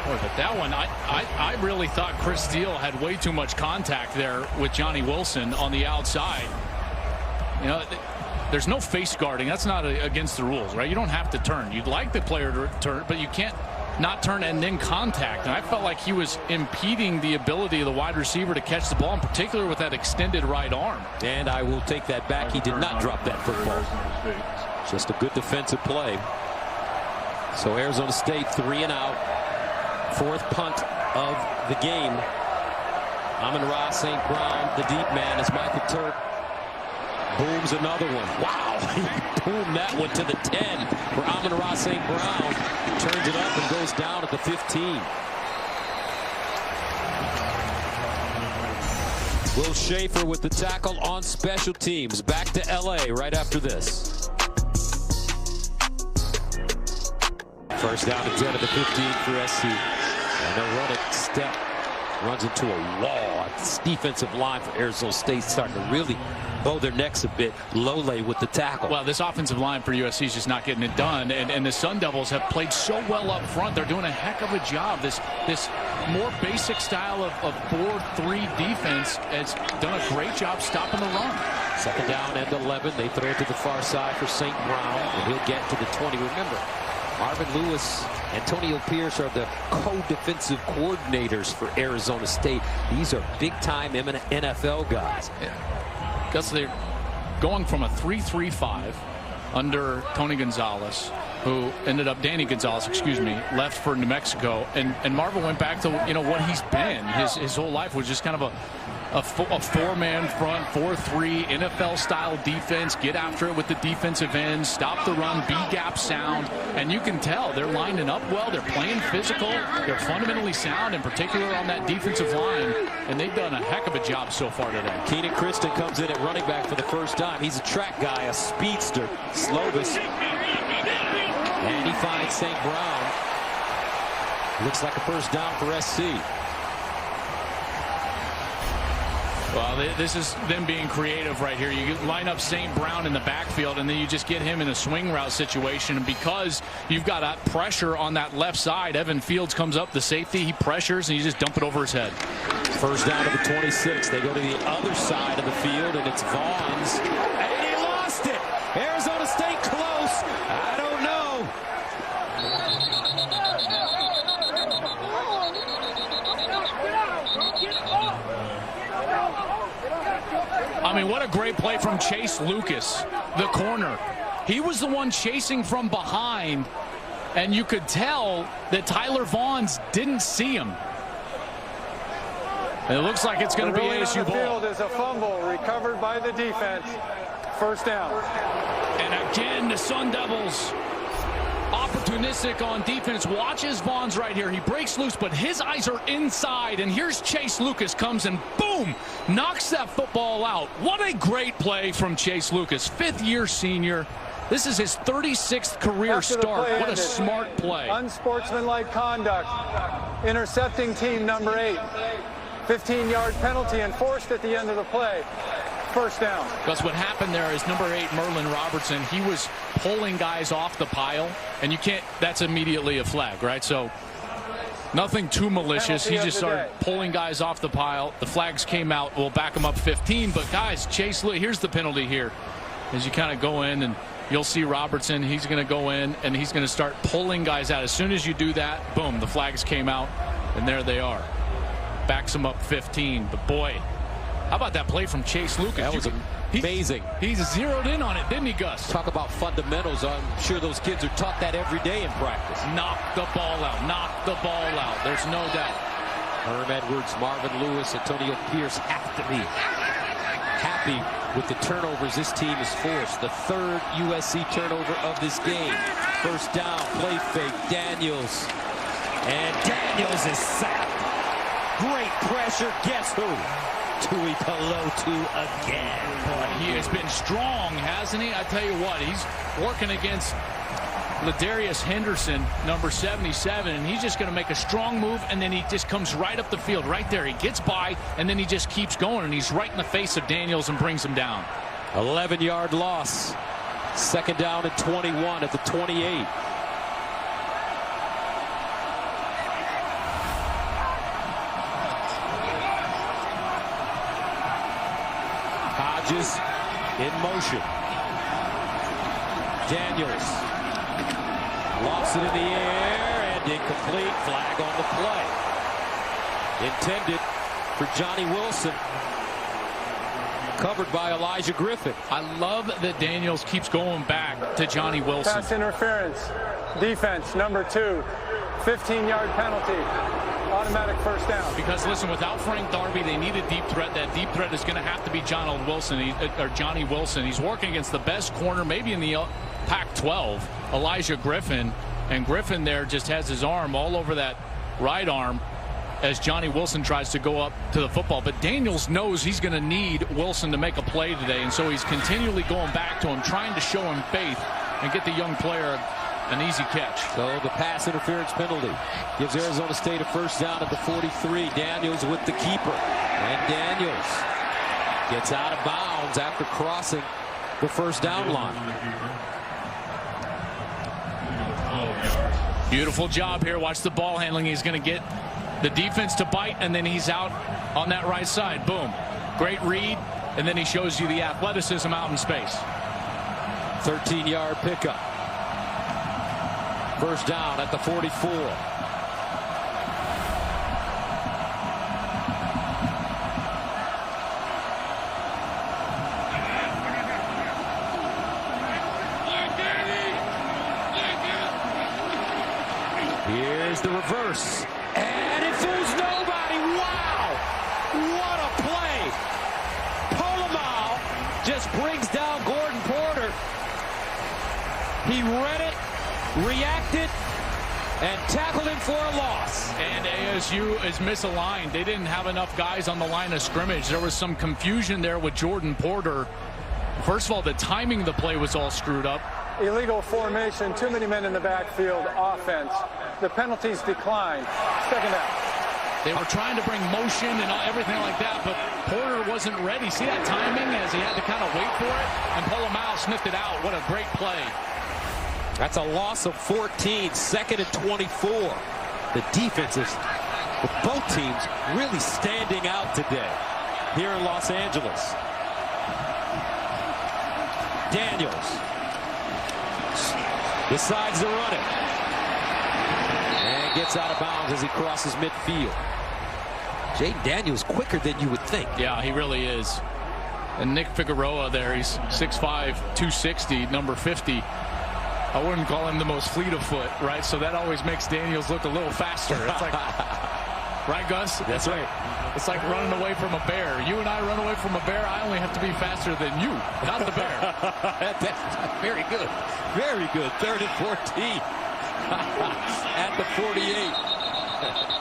Boy, but that one, I really thought Chris Steele had way too much contact there with Johnny Wilson on the outside. You know, there's no face guarding. That's not against the rules, right? You don't have to turn. You'd like the player to turn, but you can't not turn and then contact. And I felt like he was impeding the ability of the wide receiver to catch the ball, in particular with that extended right arm. And I will take that back. He did not drop that football. Just a good defensive play. So Arizona State 3 and out. 4th punt of the game. Amon-Ra St. Brown, the deep man, as Michael Turk booms another one. Wow, he boomed that one to the 10 for Amon-Ra St. Brown. Turns it up and goes down at the 15. Will Schaefer with the tackle on special teams. Back to LA right after this. First down and 10 at the 15 for SC. And they'll run it step. Runs into a wall. This defensive line for Arizona State starting to really bow their necks a bit. Lole with the tackle. Well, this offensive line for USC is just not getting it done. And the Sun Devils have played so well up front. They're doing a heck of a job. This more basic style of 4-3 defense has done a great job stopping the run. Second down and 11. They throw it to the far side for St. Brown. And he'll get to the 20. Remember, Marvin Lewis, Antonio Pierce are the co-defensive coordinators for Arizona State. These are big-time NFL guys. Because they're going from a 3-3-5 under Tony Gonzalez, who ended up, Danny Gonzalez, excuse me, left for New Mexico. And Marvin went back to, you know, what he's been. His whole life was just kind of a 4-man front, 4-3 NFL-style defense. Get after it with the defensive ends, stop the run, be gap sound, and you can tell they're lining up well. They're playing physical. They're fundamentally sound, in particular on that defensive line, and they've done a heck of a job so far today. Keenan Kristen comes in at running back for the first time. He's a track guy, a speedster. Slovis, and he finds St. Brown. Looks like a first down for SC. Well, this is them being creative right here. You line up St. Brown in the backfield, and then you just get him in a swing route situation. And because you've got that pressure on that left side, Evan Fields comes up, the safety, he pressures, and you just dump it over his head. First down to the 26. They go to the other side of the field, and it's Vaughn's. And he lost it. Arizona State close. I don't know. I mean, what a great play from Chase Lucas, the corner. He was the one chasing from behind, and you could tell that Tyler Vaughns didn't see him. And it looks like it's going to be ASU ball. The field is a fumble recovered by the defense. First down. And again, the Sun Devils opportunistic on defense. Watches Vaughns right here. He breaks loose, but his eyes are inside. And here's Chase Lucas, comes and boom, knocks that football out. What a great play from Chase Lucas, fifth-year senior. This is his 36th career start. What a smart play. Unsportsmanlike conduct. Intercepting team number 8. 15-yard penalty enforced at the end of the play. First down. Because what happened there is number 8, Merlin Robertson, he was pulling guys off the pile, and you can't, that's immediately a flag, right? So nothing too malicious. He just started pulling guys off the pile. The flags came out. We'll back him up 15. But guys, here's the penalty here. As you kind of go in, and you'll see Robertson, he's going to go in, and he's going to start pulling guys out. As soon as you do that, boom, the flags came out, and there they are. Backs him up 15. But boy, how about that play from Chase Lucas? That was amazing. He's zeroed in on it, didn't he, Gus? Talk about fundamentals. I'm sure those kids are taught that every day in practice. Knock the ball out. Knock the ball out. There's no doubt. Herm Edwards, Marvin Lewis, Antonio Pierce have to be happy with the turnovers this team has forced. The third USC turnover of this game. First down, play fake, Daniels. And Daniels is sacked. Great pressure. Guess who? Tui Pelotu again. Boy, he has been strong, hasn't he? I tell you what, he's working against Ladarius Henderson, number 77, and he's just going to make a strong move, and then he just comes right up the field, right there. He gets by, and then he just keeps going, and he's right in the face of Daniels and brings him down. 11-yard loss. Second down and 21 at the 28. Hodges in motion. Daniels lofts it in the air and incomplete. Flag on the play. Intended for Johnny Wilson. Covered by Elijah Griffin. I love that Daniels keeps going back to Johnny Wilson. Pass interference. Defense number 2. 15-yard penalty. Automatic first down. Because listen, without Frank Darby, they need a deep threat. That deep threat is going to have to be Johnny Wilson. He's working against the best corner, maybe in the Pac-12, Elijah Griffin. And Griffin there just has his arm all over that right arm as Johnny Wilson tries to go up to the football. But Daniels knows he's going to need Wilson to make a play today, and so he's continually going back to him, trying to show him faith and get the young player an easy catch. So the pass interference penalty gives Arizona State a first down at the 43. Daniels with the keeper. And Daniels gets out of bounds after crossing the first down line. Beautiful job here. Watch the ball handling. He's going to get the defense to bite, and then he's out on that right side. Boom. Great read, and then he shows you the athleticism out in space. 13-yard pickup. First down at the 44. Here's the reverse. And it fools nobody. Wow. What a play. Polamalu just brings down Gordon Porter. He read it, reacted, and tackled him for a loss. And ASU is misaligned. They didn't have enough guys on the line of scrimmage. There was some confusion there with Jordan Porter. First of all, the timing of the play was all screwed up. Illegal formation, too many men in the backfield, offense. The penalties decline. Second down. They were trying to bring motion and everything like that, but Porter wasn't ready. See that timing as he had to kind of wait for it? And Polamalu sniffed it out. What a great play. That's a loss of 14, second and 24. The defenses with both teams really standing out today here in Los Angeles. Daniels decides to run it and gets out of bounds as he crosses midfield. Jaden Daniels quicker than you would think. Yeah, he really is. And Nick Figueroa there, he's 6'5", 260, number 50. I wouldn't call him the most fleet of foot, right? So that always makes Daniels look a little faster. It's like, right, Gus? That's right. It's like running away from a bear. You and I run away from a bear. I only have to be faster than you, not the bear. That's very good. Very good. 3rd and 14 at the 48.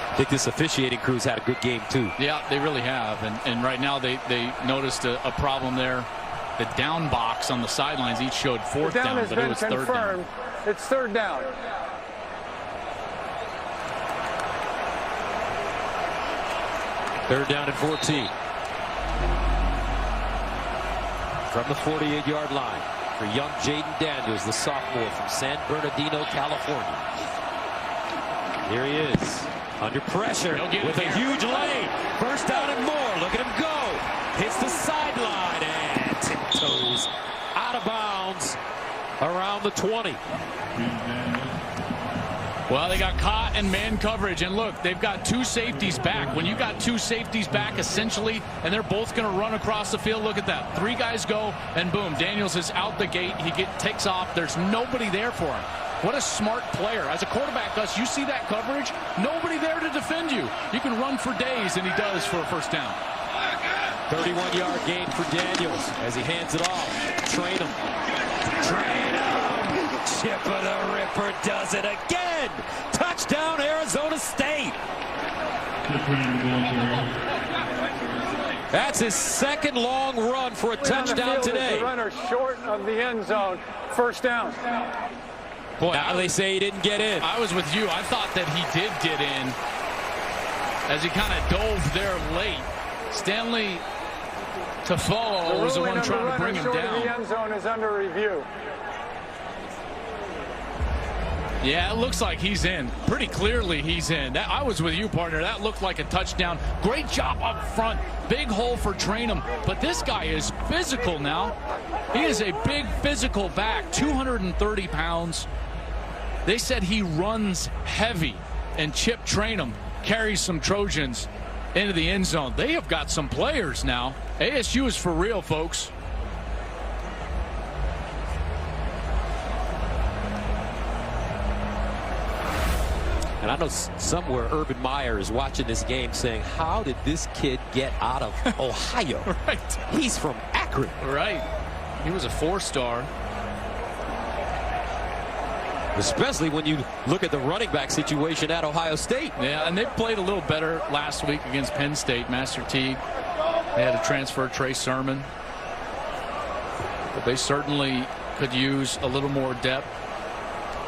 I think this officiating crew's had a good game too. Yeah, they really have. And right now they noticed a problem there. The down box on the sidelines each showed 4th down, but it was 3rd down. It's 3rd down. Third down and 14. From the 48-yard line for young Jaden Daniels, the sophomore from San Bernardino, California. Here he is. Under pressure with a huge lane. 1st down and more. Look at him go. Hits the sideline and tiptoes out of bounds around the 20. Well, they got caught in man coverage. And look, they've got 2 safeties back. When you got 2 safeties back, essentially, and they're both going to run across the field, look at that. 3 guys go, and boom, Daniels is out the gate. He takes off. There's nobody there for him. What a smart player. As a quarterback, Gus, you see that coverage? Nobody there to defend you. You can run for days, and he does for a 1st down. 31-yard gain for Daniels as he hands it off. Train him. Chip of the Ripper does it again. Touchdown, Arizona State. That's his 2nd long run for a touchdown today. The runner short of the end zone. 1st down. Boy, now they say he didn't get in. I was with you. I thought that he did get in as he kind of dove there late. Stanley Toffolo was the one trying to bring him down. The end zone is under review. Yeah, it looks like he's in. Pretty clearly he's in. I was with you, partner. That looked like a touchdown. Great job up front. Big hole for Trainum. But this guy is physical now. He is a big physical back, 230 pounds. They said he runs heavy, and Chip Trainum carries some Trojans into the end zone. They have got some players now. ASU is for real, folks. And I know somewhere Urban Meyer is watching this game saying, how did this kid get out of Ohio? Right. He's from Akron. Right. He was a 4-star. Especially when you look at the running back situation at Ohio State. Yeah, and they played a little better last week against Penn State. Master Teague. They had to transfer Trey Sermon. But they certainly could use a little more depth.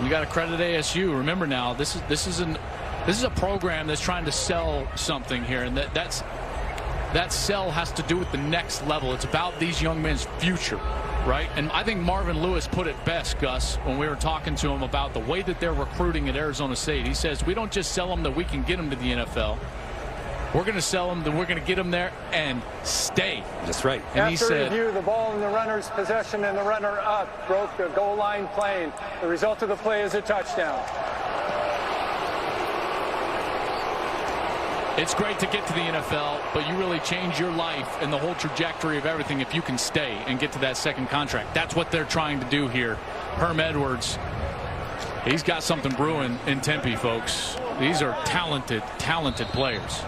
You got to credit ASU. Remember now, this is a program that's trying to sell something here, and that sell has to do with the next level. It's about these young men's future, right? And I think Marvin Lewis put it best, Gus, when we were talking to him about the way that they're recruiting at Arizona State. He says, we don't just sell them that we can get them to the NFL. We're going to sell them that we're going to get them there and stay. That's right. After And he said, review, the ball in the runner's possession and the runner up broke the goal line plane. The result of the play is a touchdown. it's great to get to the NFL, but you really change your life and the whole trajectory of everything if you can stay and get to that second contract. That's what they're trying to do here. Herm Edwards, he's got something brewing in Tempe, folks. These are talented, talented players.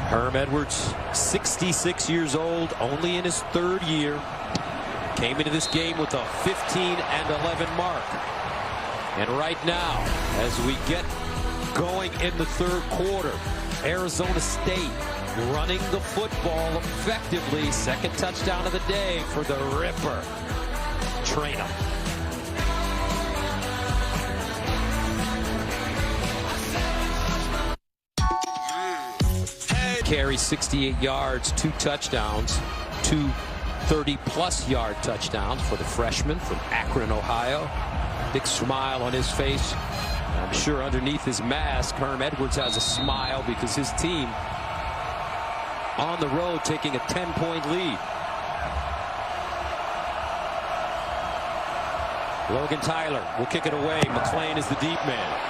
Herm Edwards, 66 years old, only in his third year. Came into this game with a 15-11 mark. And right now, as we get going in the third quarter, Arizona State running the football effectively. Second touchdown of the day for the Ripper. Train him. Carry 68 yards, 2 touchdowns, 2 30-plus yard touchdowns for the freshman from Akron, Ohio. Big smile on his face. I'm sure underneath his mask, Herm Edwards has a smile because his team on the road taking a 10-point lead. Logan Tyler will kick it away. McClain is the deep man.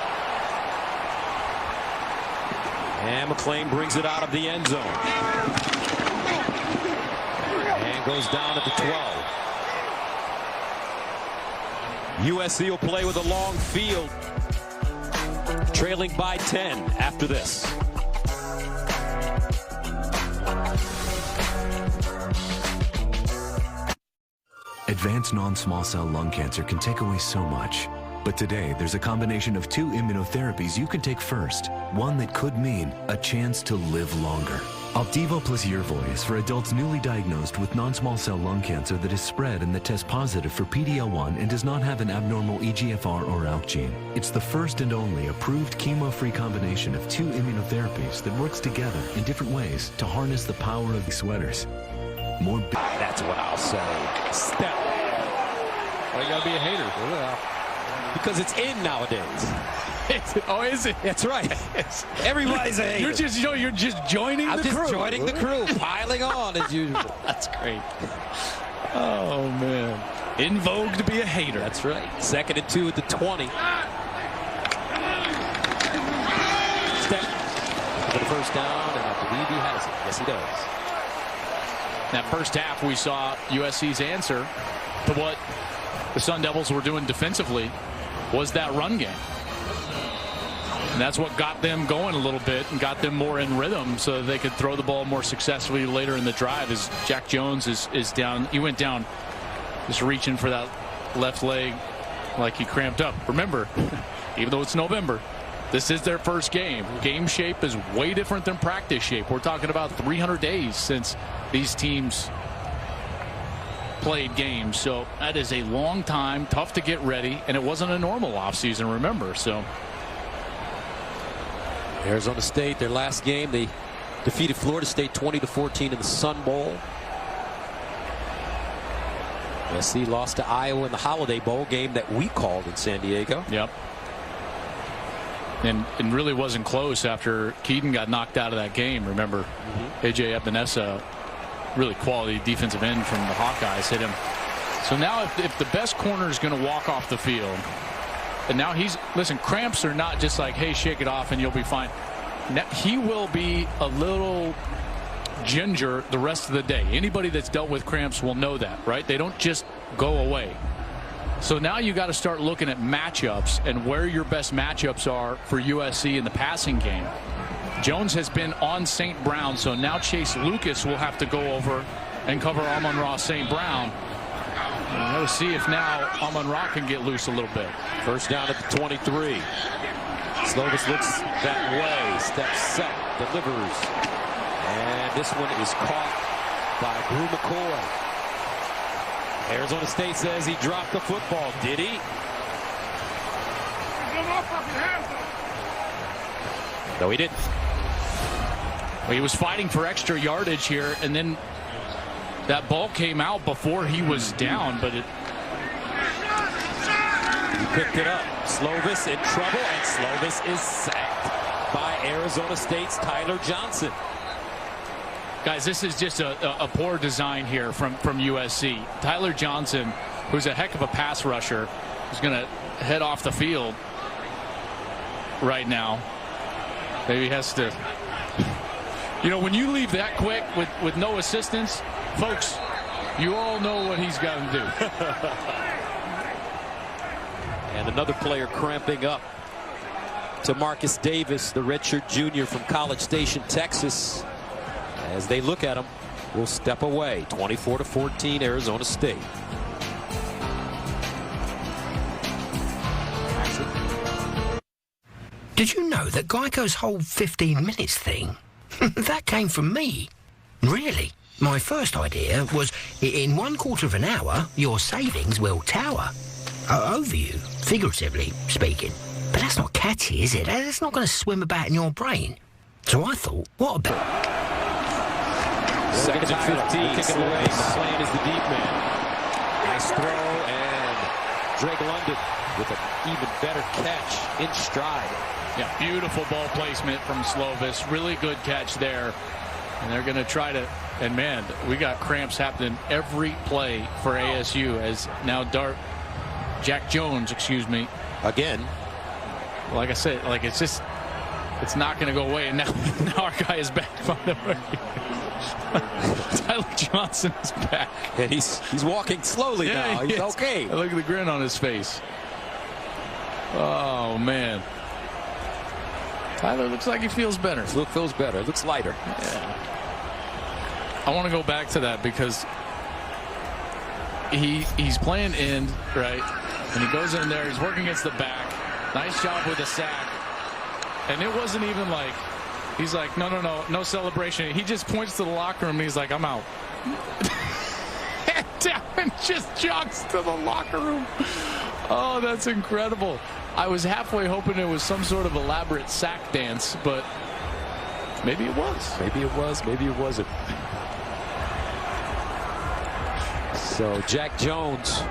And McClain brings it out of the end zone. And goes down at the 12. USC will play with a long field. Trailing by 10 after this. Advanced non-small cell lung cancer can take away so much. But today, there's a combination of 2 immunotherapies you can take first. One that could mean a chance to live longer. Opdivo plus Yervoy is for adults newly diagnosed with non-small cell lung cancer that is spread and that tests positive for PD-L1 and does not have an abnormal EGFR or ALK gene. It's the first and only approved chemo-free combination of 2 immunotherapies that works together in different ways to harness the power of the sweaters. More That's what I'll say. Step. Well, you gotta be a hater. Yeah. Because it's in nowadays. Oh, is it? That's right. Everybody's a hater. You're just joining the crew. I'm just joining the crew, piling on as usual. That's great. Oh, man. In vogue to be a hater. That's right. 2nd and 2 at the 20. Step for the first down, and I believe he has it. Yes, he does. That first half, we saw USC's answer to what the Sun Devils were doing defensively was that run game. And that's what got them going a little bit and got them more in rhythm so that they could throw the ball more successfully later in the drive as Jack Jones is down. He went down just reaching for that left leg like he cramped up. Remember, even though it's November, this is their first game. Game shape is way different than practice shape. We're talking about 300 days since these teams played games. So that is a long time, tough to get ready, and it wasn't a normal offseason, remember. So Arizona State, their last game, they defeated Florida State 20-14 in the Sun Bowl. USC lost to Iowa in the Holiday Bowl game that we called in San Diego. Yep. And it really wasn't close after Keaton got knocked out of that game. Remember, AJ Epinesa, really quality defensive end from the Hawkeyes, hit him. So now if the best corner is going to walk off the field, and now listen, cramps are not just like, hey, shake it off and you'll be fine. Now, he will be a little ginger the rest of the day. Anybody that's dealt with cramps will know that, right? They don't just go away. So now you got to start looking at matchups and where your best matchups are for USC in the passing game. Jones has been on St. Brown, so now Chase Lucas will have to go over and cover Amon-Ra St. Brown. We'll see if now Amon-Ra can get loose a little bit. First down at the 23. Slovis looks that way, steps set, delivers. And this one is caught by Brew McCoy. Arizona State says he dropped the football. Did he? No, he didn't. Well, he was fighting for extra yardage here, and then that ball came out before he was down, but it... He picked it up. Slovis in trouble, and Slovis is sacked by Arizona State's Tyler Johnson. Guys, this is just a poor design here from USC. Tyler Johnson, who's a heck of a pass rusher, is going to head off the field right now. Maybe he has to... You know, when you leave that quick with no assistance, folks, you all know what he's got to do. And another player cramping up to Marcus Davis, the redshirt junior from College Station, Texas. As they look at him, will step away. 24-14, Arizona State. Did you know that Geico's whole 15 minutes thing, that came from me? Really? My first idea was, in 1/4 of an hour, your savings will tower. Over you, figuratively speaking. But that's not catchy, is it? That's not going to swim about in your brain. So I thought, what about... 2nd and 15, kicking away. McClain is the deep man. Nice throw, and Drake London with an even better catch in stride. Yeah, beautiful ball placement from Slovis. Really good catch there. And they're going to try to, and man, we got cramps happening every play for ASU as now Jack Jones, excuse me. Again. Like I said, like it's not going to go away. And now our guy is back. Tyler Johnson is back. And he's walking slowly now. He's okay. Look at the grin on his face. Oh, man. Tyler looks like he feels better. Feels better. Looks lighter. Yeah. I want to go back to that because he's playing end, right? And he goes in there. He's working against the back. Nice job with the sack. And it wasn't even like, he's like, no celebration. He just points to the locker room and he's like, I'm out. And down just jogs to the locker room. Oh, that's incredible. I was halfway hoping it was some sort of elaborate sack dance, but maybe it was. Maybe it was. Maybe it wasn't. So Jack Jones,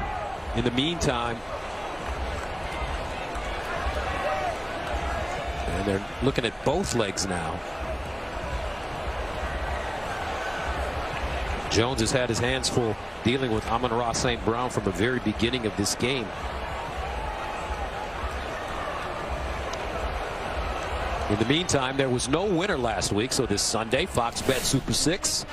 in the meantime, and they're looking at both legs now. Jones has had his hands full dealing with Amon-Ra St. Brown from the very beginning of this game. In the meantime, there was no winner last week, so this Sunday, Fox Bet Super 6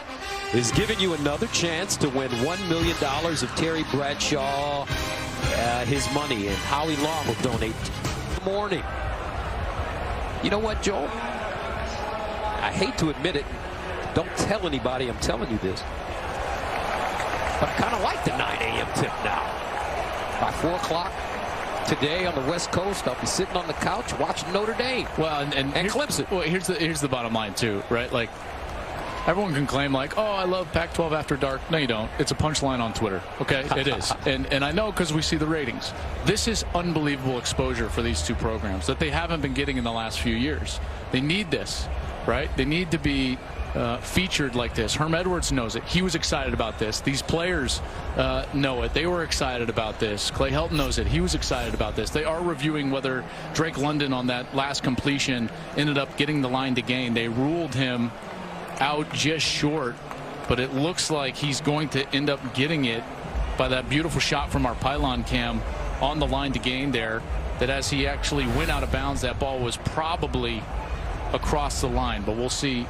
is giving you another chance to win $1 million of Terry Bradshaw, his money, and Howie Long will donate in the morning. You know what, Joel? I hate to admit it. Don't tell anybody I'm telling you this. But I kind of like the 9 a.m. tip now. By 4 o'clock today on the West Coast, I'll be sitting on the couch watching Notre Dame. Well, and Clemson. Well, here's the bottom line too, right? Like, everyone can claim like, oh, I love Pac-12 After Dark. No, you don't. It's a punchline on Twitter. Okay, it is. And I know because we see the ratings. This is unbelievable exposure for these two programs that they haven't been getting in the last few years. They need this, right? They need to be featured like this. Herm Edwards knows it. He was excited about this. These players know it. They were excited about this. Clay Helton knows it. He was excited about this. They are reviewing whether Drake London on that last completion ended up getting the line to gain. They ruled him out just short, but it looks like he's going to end up getting it by that beautiful shot from our pylon cam on the line to gain there, that as he actually went out of bounds, that ball was probably across the line, but we'll see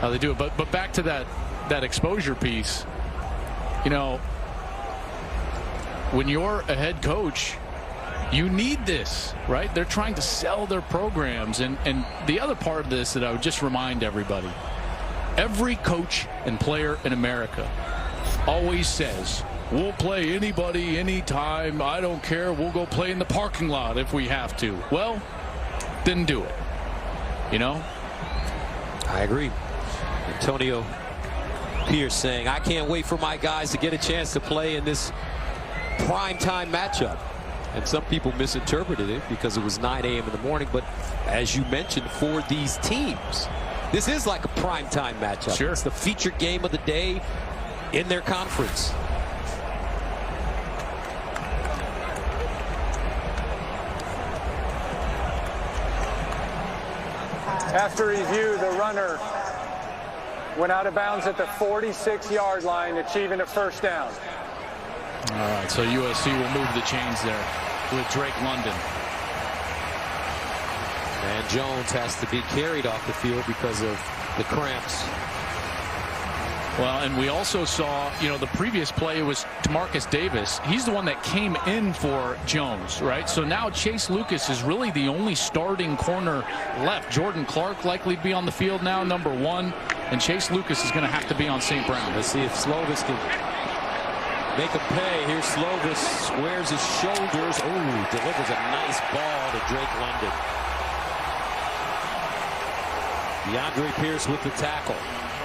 how they do it. But back to that exposure piece, you know, when you're a head coach, you need this, right? They're trying to sell their programs. And the other part of this that I would just remind everybody, every coach and player in America always says, we'll play anybody, anytime, I don't care, we'll go play in the parking lot if we have to. Well, then do it, you know? I agree. Antonio Pierce saying, I can't wait for my guys to get a chance to play in this primetime matchup. And some people misinterpreted it because it was 9 a.m. in the morning. But as you mentioned, for these teams, this is like a primetime matchup. Sure. It's the featured game of the day in their conference. After review, the runner went out of bounds at the 46-yard line, achieving a first down. All right, so USC will move the chains there with Drake London. And Jones has to be carried off the field because of the cramps. Well, and we also saw, you know, the previous play was Tamarcus Davis. He's the one that came in for Jones, right? So now Chase Lucas is really the only starting corner left. Jordan Clark likely be on the field now, number 1. And Chase Lucas is going to have to be on St. Brown. Let's see if Slovis can make a pay. Here's Slovis, squares his shoulders. Oh, delivers a nice ball to Drake London. DeAndre Pierce with the tackle.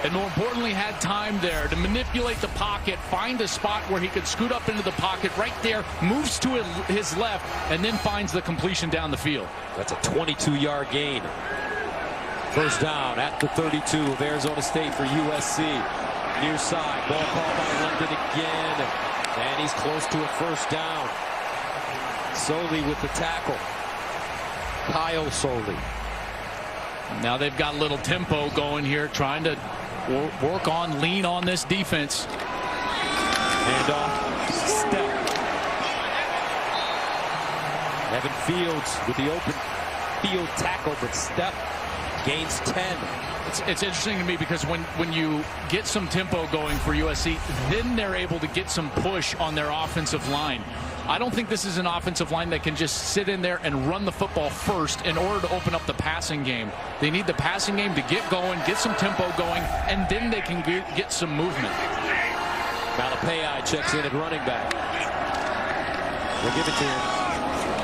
And more importantly, had time there to manipulate the pocket, find a spot where he could scoot up into the pocket right there, moves to his left, and then finds the completion down the field. That's a 22-yard gain. First down at the 32 of Arizona State for USC. Near side, ball called by London again, and he's close to a first down. Soley with the tackle. Kyle Soley. Now they've got a little tempo going here, trying to work on, lean on this defense. And off, step. Evan Fields with the open field tackle, but Step gains 10. It's interesting to me because when you get some tempo going for USC, then they're able to get some push on their offensive line. I don't think this is an offensive line that can just sit in there and run the football first in order to open up the passing game. They need the passing game to get going, get some tempo going, and then they can get some movement. Malapei checks in at running back. We'll give it to him.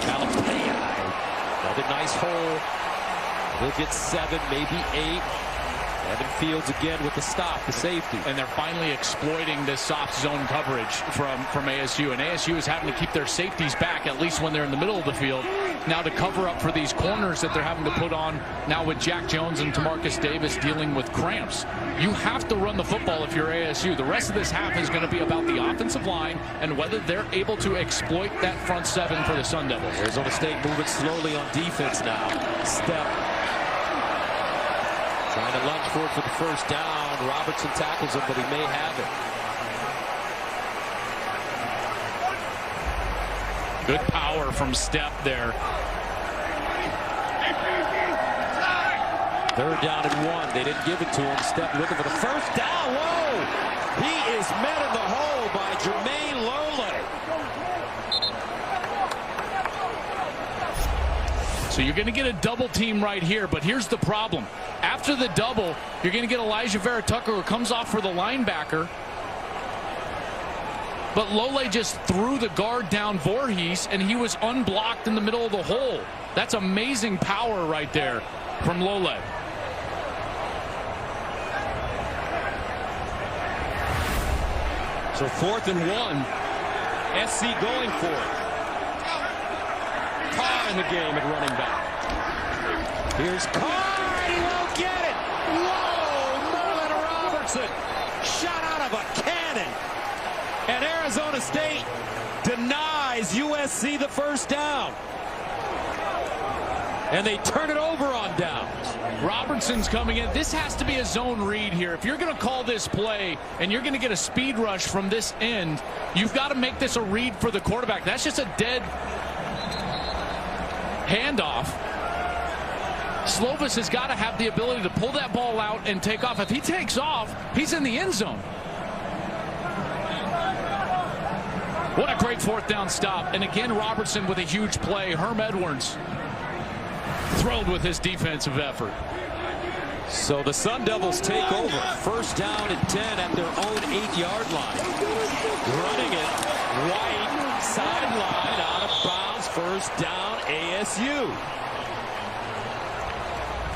Malapei. Another nice hole. He'll get 7, maybe 8. Evan Fields again with the stop, the safety. And they're finally exploiting this soft zone coverage from ASU. And ASU is having to keep their safeties back, at least when they're in the middle of the field. Now to cover up for these corners that they're having to put on now with Jack Jones and Tamarcus Davis dealing with cramps. You have to run the football if you're ASU. The rest of this half is going to be about the offensive line and whether they're able to exploit that front 7 for the Sun Devils. Arizona State moving slowly on defense now. Step. Trying to lunge for it for the first down. Robertson tackles him, but he may have it. Good power from Step there. 3rd down and 1. They didn't give it to him. Step looking for the first down. Whoa! He is met in the hole by Jermaine Lole. So you're going to get a double team right here, but here's the problem. After the double, you're going to get Elijah Vera-Tucker who comes off for the linebacker. But Lole just threw the guard down Voorhees, and he was unblocked in the middle of the hole. That's amazing power right there from Lole. So 4th and 1. SC going for it. Carr in the game at running back. Here's Carr, and he won't get it. Whoa, Merlin Robertson shot out of a cannon. And Arizona State denies USC the first down. And they turn it over on downs. Robertson's coming in. This has to be a zone read here. If you're going to call this play and you're going to get a speed rush from this end, you've got to make this a read for the quarterback. That's just a dead handoff. Slovis has got to have the ability to pull that ball out and take off. If he takes off, he's in the end zone. What a great 4th down stop. And again, Robertson with a huge play. Herm Edwards thrilled with his defensive effort. So the Sun Devils take over. 1st down and 10 at their own 8-yard line. Running it. White, sideline, out of bounds. 1st down, ASU.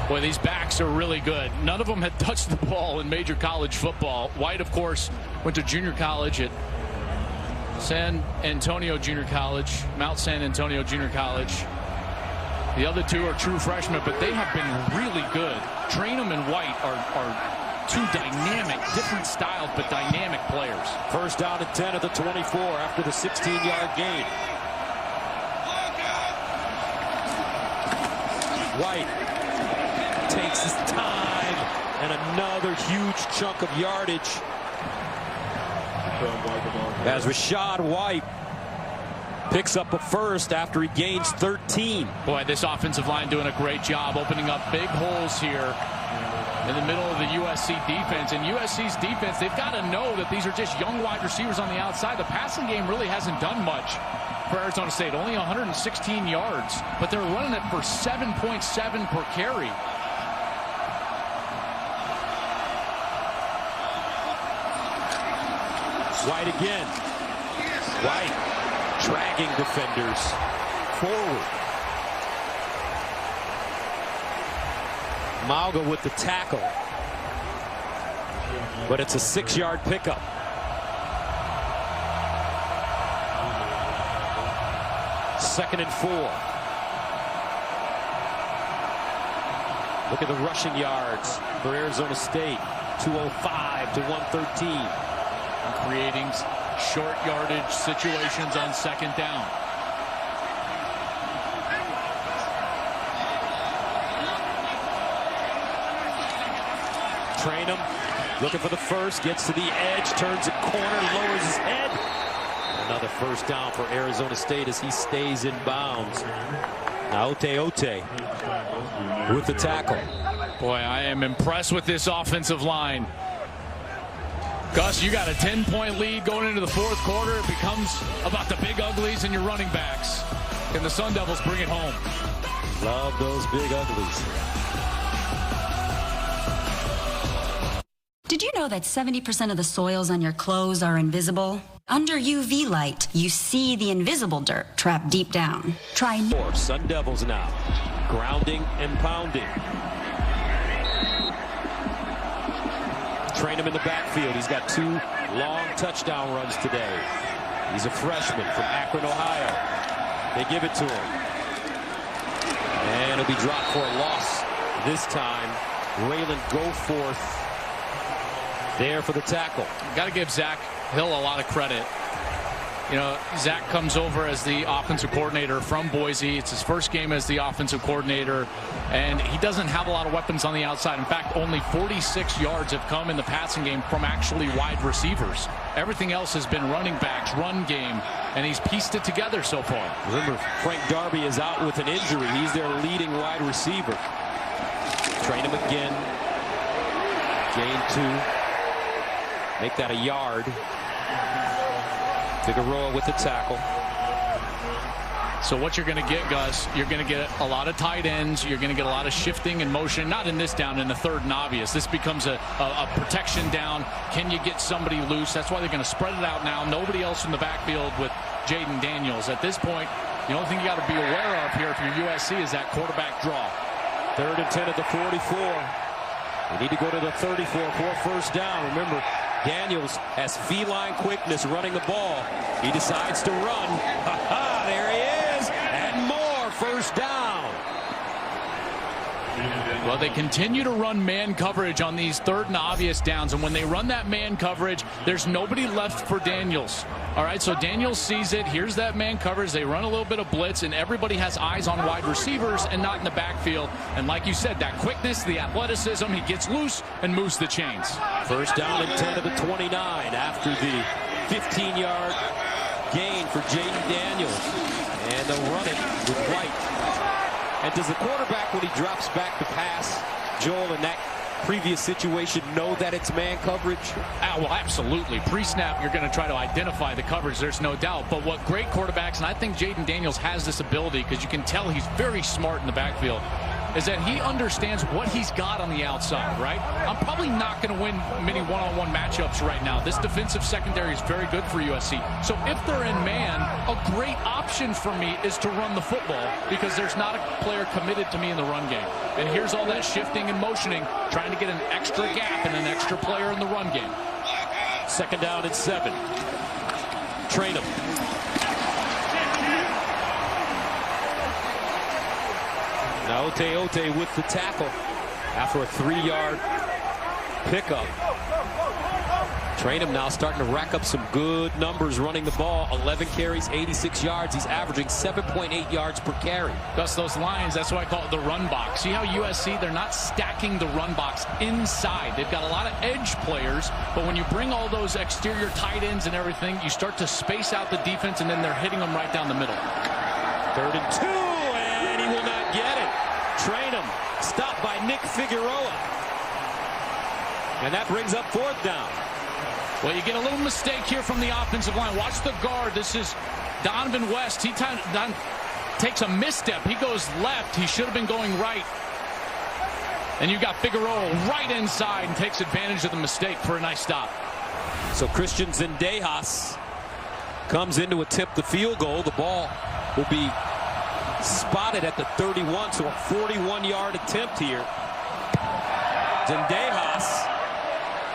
Boy, these backs are really good. None of them had touched the ball in major college football. White, of course, went to junior college at San Antonio Junior College, Mount San Antonio Junior College. The other 2 are true freshmen, but they have been really good. Trainum and White are 2 dynamic, different styles, but dynamic players. 1st down and 10 at the 24 after the 16-yard gain. White takes his time, and another huge chunk of yardage as Rashad White picks up a first after he gains 13. Boy, this offensive line doing a great job opening up big holes here in the middle of the USC defense. And USC's defense, they've got to know that these are just young wide receivers on the outside. The passing game really hasn't done much for Arizona State, only 116 yards, but they're running it for 7.7 per carry. White again. White dragging defenders forward. Mauga with the tackle. But it's a 6-yard pickup. Second and 4. Look at the rushing yards for Arizona State. 205 to 113. And creating short yardage situations on 2nd down. Trainum looking for the first, gets to the edge, turns a corner, lowers his head. And Another first down for Arizona State as he stays in bounds. Now Ote with the tackle. Boy, I am impressed with this offensive line. Gus, you got a 10-point lead going into the fourth quarter. It becomes about the big uglies and your running backs. Can the Sun Devils bring it home? Love those big uglies. Did you know that 70% of the soils on your clothes are invisible? Under UV light, you see the invisible dirt trapped deep down. Try more. Sun Devils now. Grounding and pounding. Train him in the backfield. He's got 2 long touchdown runs today. He's a freshman from Akron, Ohio. They give it to him. And it'll be dropped for a loss this time. Raylan Goforth there for the tackle. Got to give Zach Hill a lot of credit. You know, Zach comes over as the offensive coordinator from Boise. It's his first game as the offensive coordinator, and he doesn't have a lot of weapons on the outside. In fact, only 46 yards have come in the passing game from actually wide receivers. Everything else has been running backs, run game, and he's pieced it together so far. Remember, Frank Darby is out with an injury. He's their leading wide receiver. Train him again. Gain 2. Make that a yard. Figueroa with the tackle. So what you're going to get, Gus, you're going to get a lot of tight ends. You're going to get a lot of shifting and motion. Not in this down, in the 3rd and obvious. This becomes a protection down. Can you get somebody loose? That's why they're going to spread it out now. Nobody else in the backfield with Jaden Daniels. At this point, the only thing you got to be aware of here if you're USC is that quarterback draw. 3rd and 10 at the 44. We need to go to the 34 for first down. Remember, Daniels has feline quickness running the ball. He decides to run. Ha-ha, there he is. And more first down. Well, they continue to run man coverage on these 3rd and obvious downs. And when they run that man coverage, there's nobody left for Daniels. All right, so Daniels sees it. Here's that man coverage. They run a little bit of blitz, and everybody has eyes on wide receivers and not in the backfield. And like you said, that quickness, the athleticism, he gets loose and moves the chains. First down and 10 to the 29 after the 15-yard gain for Jaden Daniels. And they'll run it with White. And does the quarterback, when he drops back to pass, Joel, in that previous situation, know that it's man coverage? Well, absolutely. Pre-snap, you're going to try to identify the coverage. There's no doubt. But what great quarterbacks, and I think Jaden Daniels has this ability because you can tell he's very smart in the backfield, is that he understands what he's got on the outside, right? I'm probably not going to win many one-on-one matchups right now. This defensive secondary is very good for USC. So if they're in man, a great option for me is to run the football because there's not a player committed to me in the run game. And here's all that shifting and motioning, trying to get an extra gap and an extra player in the run game. 2nd down and 7. Train him. Now Ote with the tackle after a 3-yard pickup. Train him now starting to rack up some good numbers running the ball. 11 carries, 86 yards. He's averaging 7.8 yards per carry. Gus, those lines, that's why I call it the run box. See how USC, they're not stacking the run box inside. They've got a lot of edge players, but when you bring all those exterior tight ends and everything, you start to space out the defense, and then they're hitting them right down the middle. 3rd and 2, and he will not get it. Train him. Stopped by Nick Figueroa. And that brings up 4th down. Well, you get a little mistake here from the offensive line. Watch the guard. This is Donovan West. He takes a misstep. He goes left. He should have been going right. And you got Figueroa right inside and takes advantage of the mistake for a nice stop. So Christian Zendejas comes in to attempt the field goal. The ball will be spotted at the 31, so a 41-yard attempt here. Zendejas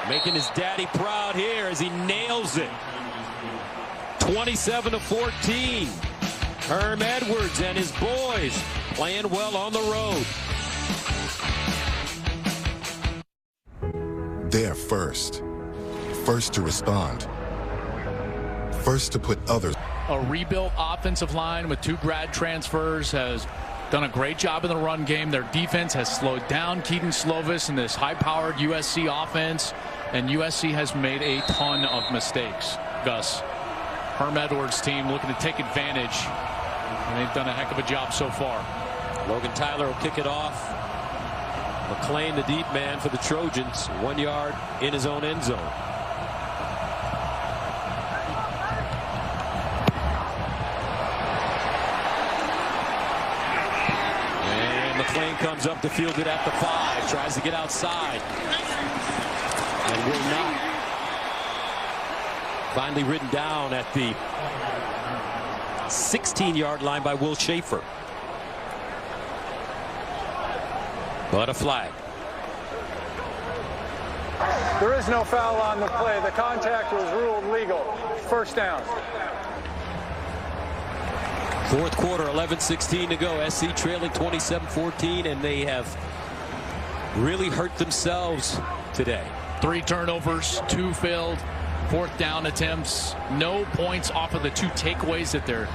making his daddy proud here as he nails it. 27-14. Herm Edwards and his boys playing well on the road. They're first to respond, first to put others. A rebuilt offensive line with 2 grad transfers has done a great job in the run game. Their defense has slowed down Keaton Slovis in this high-powered USC offense, and USC has made a ton of mistakes. Gus. Herm Edwards' team looking to take advantage, and they've done a heck of a job so far. Logan Tyler will kick it off. McClain, the deep man for the Trojans, 1 yard in his own end zone. And McClain comes up to field it at the 5, tries to get outside, and will not. Finally ridden down at the 16-yard line by Will Schaefer. But a flag. There is no foul on the play. The contact was ruled legal. First down. Fourth quarter, 11:16 to go. SC trailing 27-14, and they have really hurt themselves today. 3 turnovers, 2 failed fourth down attempts. No points off of the 2 takeaways that their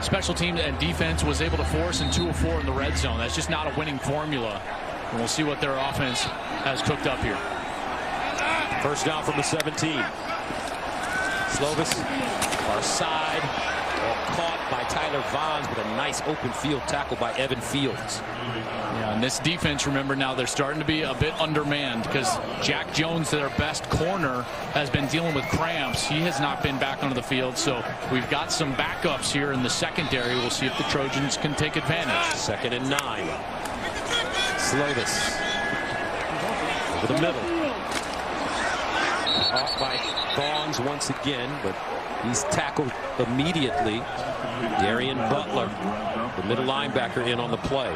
special team and defense was able to force, and 2 of 4 in the red zone. That's just not a winning formula. And we'll see what their offense has cooked up here. First down from the 17. Slovis, far side, caught by Tyler Vaughns with a nice open field tackle by Evan Fields. Yeah, and this defense, remember now, they're starting to be a bit undermanned because Jack Jones, their best corner, has been dealing with cramps. He has not been back onto the field, so we've got some backups here in the secondary. We'll see if the Trojans can take advantage. 2nd and 9. Slovis over the middle. Off by Vaughns once again, but he's tackled immediately. Darian Butler, the middle linebacker, in on the play.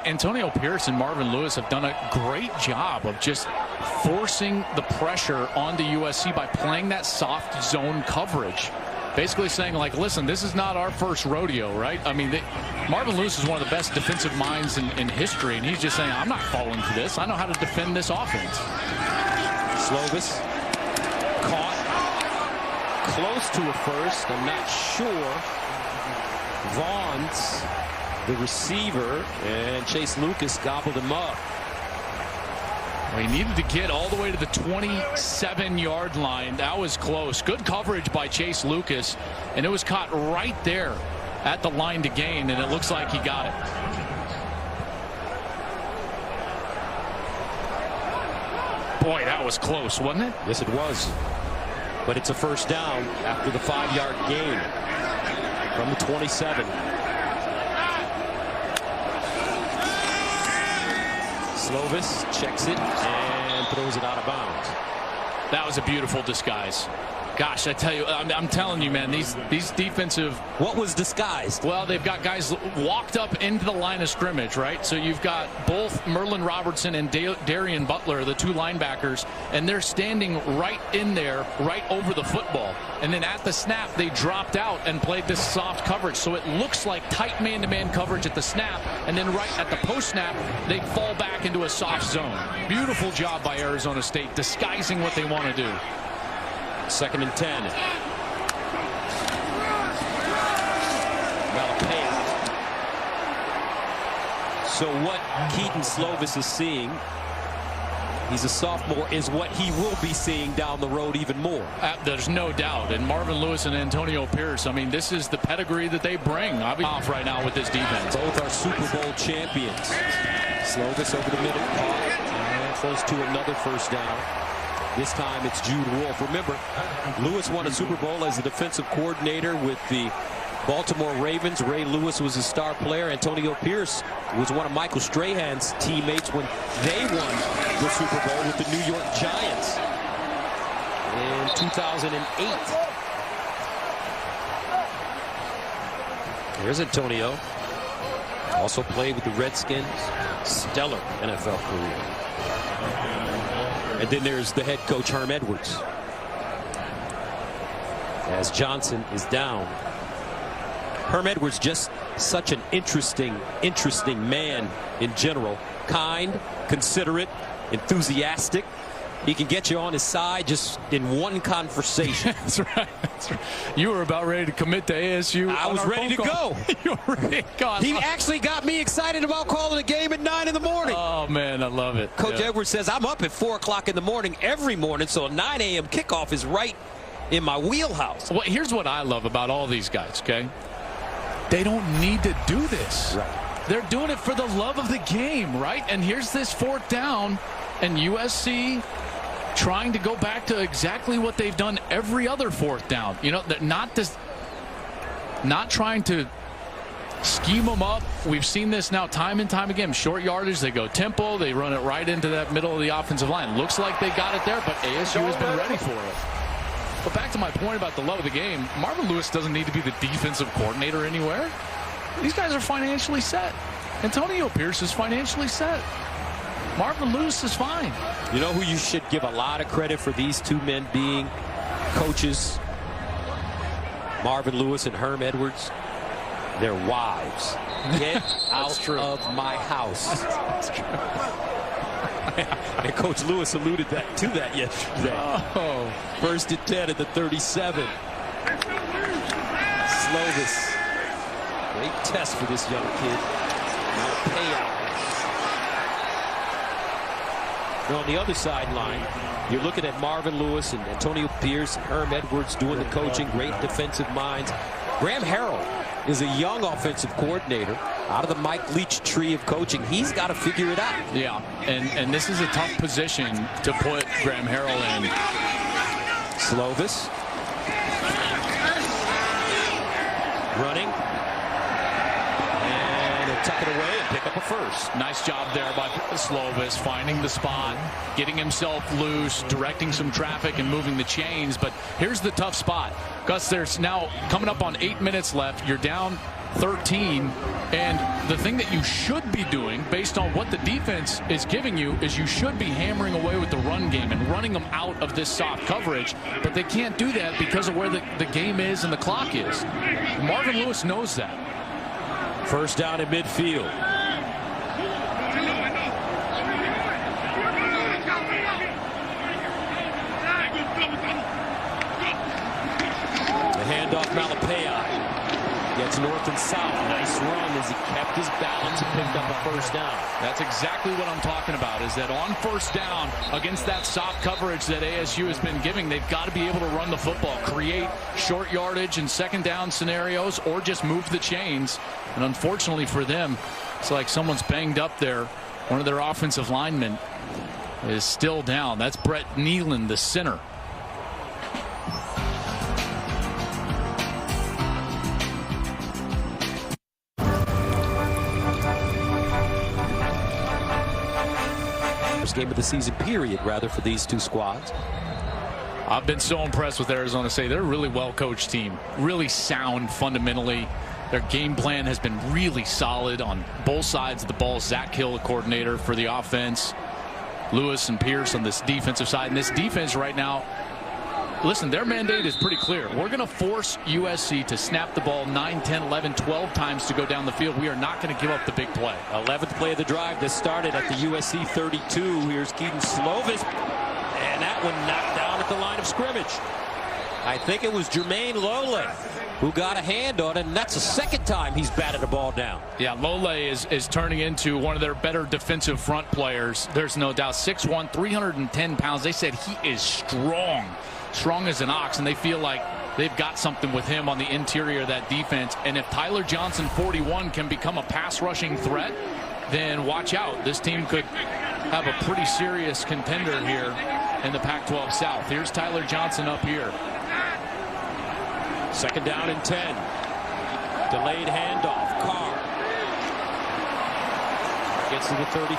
Antonio Pierce and Marvin Lewis have done a great job of just forcing the pressure onto USC by playing that soft zone coverage. Basically saying, like, listen, this is not our first rodeo, right? I mean, Marvin Lewis is one of the best defensive minds in history, and he's just saying, I'm not falling for this. I know how to defend this offense. Slovis caught close to a first. I'm not sure. Vaughns, the receiver, and Chase Lucas gobbled him up. He needed to get all the way to the 27-yard line. That was close. Good coverage by Chase Lucas, and it was caught right there at the line to gain, and it looks like he got it. Boy, that was close, wasn't it? Yes, it was. But it's a first down after the 5-yard gain from the 27. Slovis checks it and throws it out of bounds. That was a beautiful disguise. Gosh, I tell you, I'm telling you, man, these defensive... What was disguised? Well, they've got guys walked up into the line of scrimmage, right? So you've got both Merlin Robertson and Darian Butler, the 2 linebackers, and they're standing right in there, right over the football. And then at the snap, they dropped out and played this soft coverage. So it looks like tight man-to-man coverage at the snap, and then right at the post-snap, they fall back into a soft zone. Beautiful job by Arizona State, disguising what they want to do. 2nd and 10. Malapaya. So what Keaton Slovis is seeing, he's a sophomore, is what he will be seeing down the road even more. There's no doubt. And Marvin Lewis and Antonio Pierce, I mean, this is the pedigree that they bring. I'll be off right now with this defense. Both are Super Bowl champions. Slovis over the middle, and close to another first down. This time it's Jude Wolfe. Remember, Lewis won a Super Bowl as the defensive coordinator with the Baltimore Ravens. Ray Lewis was a star player. Antonio Pierce was one of Michael Strahan's teammates when they won the Super Bowl with the New York Giants in 2008. There's Antonio. Also played with the Redskins. Stellar NFL career. And then there's the head coach, Herm Edwards. As Johnson is down. Herm Edwards, just such an interesting man in general. Kind, considerate, enthusiastic. He can get you on his side just in one conversation. That's right. That's right. You were about ready to commit to ASU. I was ready to go. You were ready to go. He actually got me excited about calling a game at 9 in the morning. Oh, man, I love it. Coach Edwards says, I'm up at 4 o'clock in the morning every morning, so a 9 a.m. kickoff is right in my wheelhouse. Well, here's what I love about all these guys, okay? They don't need to do this. Right. They're doing it for the love of the game, right? And here's this 4th down, and USC trying to go back to exactly what they've done every other 4th down. You know, they're not trying to scheme them up. We've seen this now time and time again. Short yardage, they go tempo, they run it right into that middle of the offensive line. Looks like they got it there, but ASU has been ready for it. But back to my point about the love of the game, Marvin Lewis doesn't need to be the defensive coordinator anywhere. These guys are financially set. Antonio Pierce is financially set. Marvin Lewis is fine. You know who you should give a lot of credit for these two men being coaches? Marvin Lewis and Herm Edwards. Their wives. Get out of my house. That's true. And Coach Lewis alluded to that yesterday. Oh. 1st and 10 at the 37. Slovis. Great test for this young kid. Now payout. On the other sideline, you're looking at Marvin Lewis and Antonio Pierce and Herm Edwards doing the coaching. Great defensive minds. Graham Harrell is a young offensive coordinator out of the Mike Leach tree of coaching. He's got to figure it out. Yeah, and this is a tough position to put Graham Harrell in. Slovis. Running. And he'll tuck it away and pick up a first. Nice job there by Slovis, finding the spot, getting himself loose, directing some traffic and moving the chains. But here's the tough spot. Gus, there's now coming up on 8 minutes left. You're down 13. And the thing that you should be doing based on what the defense is giving you is you should be hammering away with the run game and running them out of this soft coverage. But they can't do that because of where the game is and the clock is. Marvin Lewis knows that. 1st down in midfield. The handoff, Malapaya. Gets north and south. Nice run as he kept his balance and picked up a 1st down. That's exactly what I'm talking about, is that on 1st down against that soft coverage that ASU has been giving, they've got to be able to run the football, create short yardage and 2nd down scenarios, or just move the chains. And unfortunately for them, it's like someone's banged up there. One of their offensive linemen is still down. That's Brett Nealon, the center. Game of the season period, rather, for these two squads. I've been so impressed with Arizona State. They're a really well-coached team, really sound fundamentally. Their game plan has been really solid on both sides of the ball. Zach Hill, the coordinator for the offense, Lewis and Pierce on this defensive side. And this defense right now, listen, their mandate is pretty clear. We're going to force USC to snap the ball 9, 10, 11, 12 times to go down the field. We are not going to give up the big play. 11th play of the drive. This started at the USC 32. Here's Keaton Slovis. And that one knocked down at the line of scrimmage. I think it was Jermaine Lole who got a hand on it, and that's the 2nd time he's batted a ball down. Yeah, Lole is turning into one of their better defensive front players. There's no doubt. 6'1", 310 pounds. They said he is strong as an ox, and they feel like they've got something with him on the interior of that defense. And if Tyler Johnson, 41, can become a pass rushing threat, then watch out. This team could have a pretty serious contender here in the Pac-12 South. Here's Tyler Johnson up here. 2nd down and 10. Delayed handoff. Carr gets to the 35.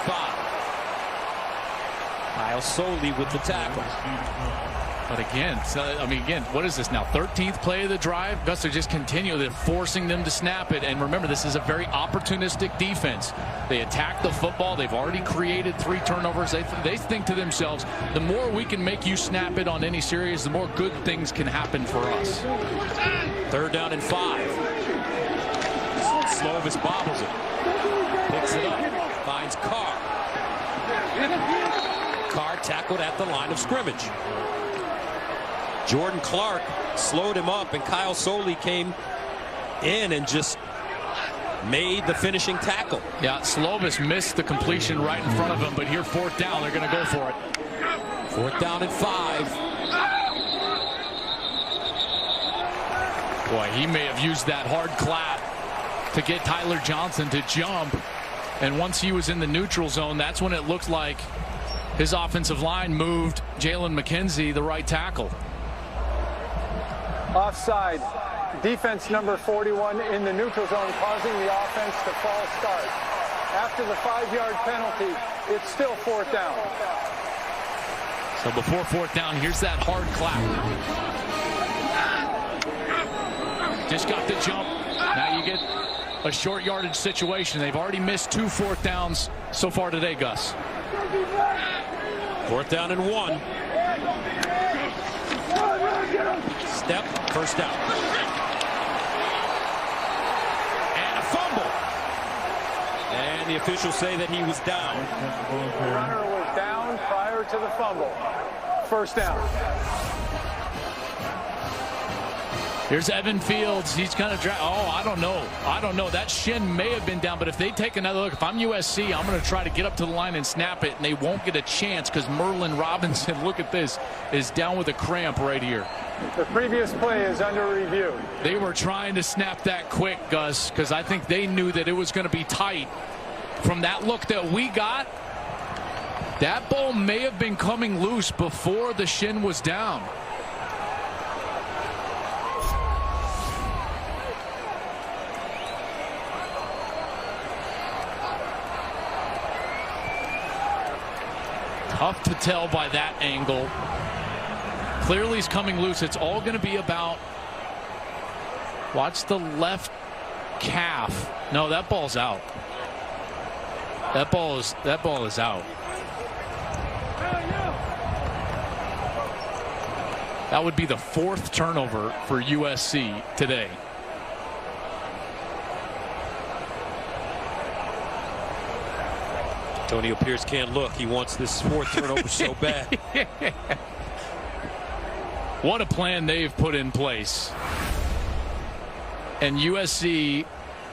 Kyle Soley with the tackle. But again, again, what is this now? 13th play of the drive? Gus, they're just continually forcing them to snap it. And remember, this is a very opportunistic defense. They attack the football. They've already created 3 turnovers. They think to themselves, the more we can make you snap it on any series, the more good things can happen for us. 3rd down and 5. Slovis bobbles it. Picks it up. Finds Carr. Carr tackled at the line of scrimmage. Jordan Clark slowed him up, and Kyle Soley came in and just made the finishing tackle. Yeah, Slovis missed the completion right in front of him, but here 4th down, they're going to go for it. 4th down and 5. Boy, he may have used that hard clap to get Tyler Johnson to jump. And once he was in the neutral zone, that's when it looked like his offensive line moved Jalen McKenzie, the right tackle. Offside. Defense number 41 in the neutral zone, causing the offense to false start. After the 5-yard penalty, it's still 4th down. So before 4th down, here's that hard clap. Just got the jump. Now you get a short yardage situation. They've already missed 2 4th downs so far today, Gus. 4th down and 1. Step, 1st down. And a fumble. And the officials say that he was down. The runner was down prior to the fumble. 1st down. Here's Evan Fields. He's kind of I don't know. That shin may have been down, but if they take another look, if I'm USC, I'm going to try to get up to the line and snap it, and they won't get a chance because Merlin Robinson, look at this, is down with a cramp right here. The previous play is under review. They were trying to snap that quick, Gus, because I think they knew that it was going to be tight. From that look that we got, that ball may have been coming loose before the shin was down. Tough to tell by that angle. Clearly he's coming loose. It's all going to be about, watch the left calf. No, that ball's out. That ball is out. That would be the 4th turnover for USC today. Antonio Pierce can't look. He wants this 4th turnover so bad. What a plan they've put in place. And USC,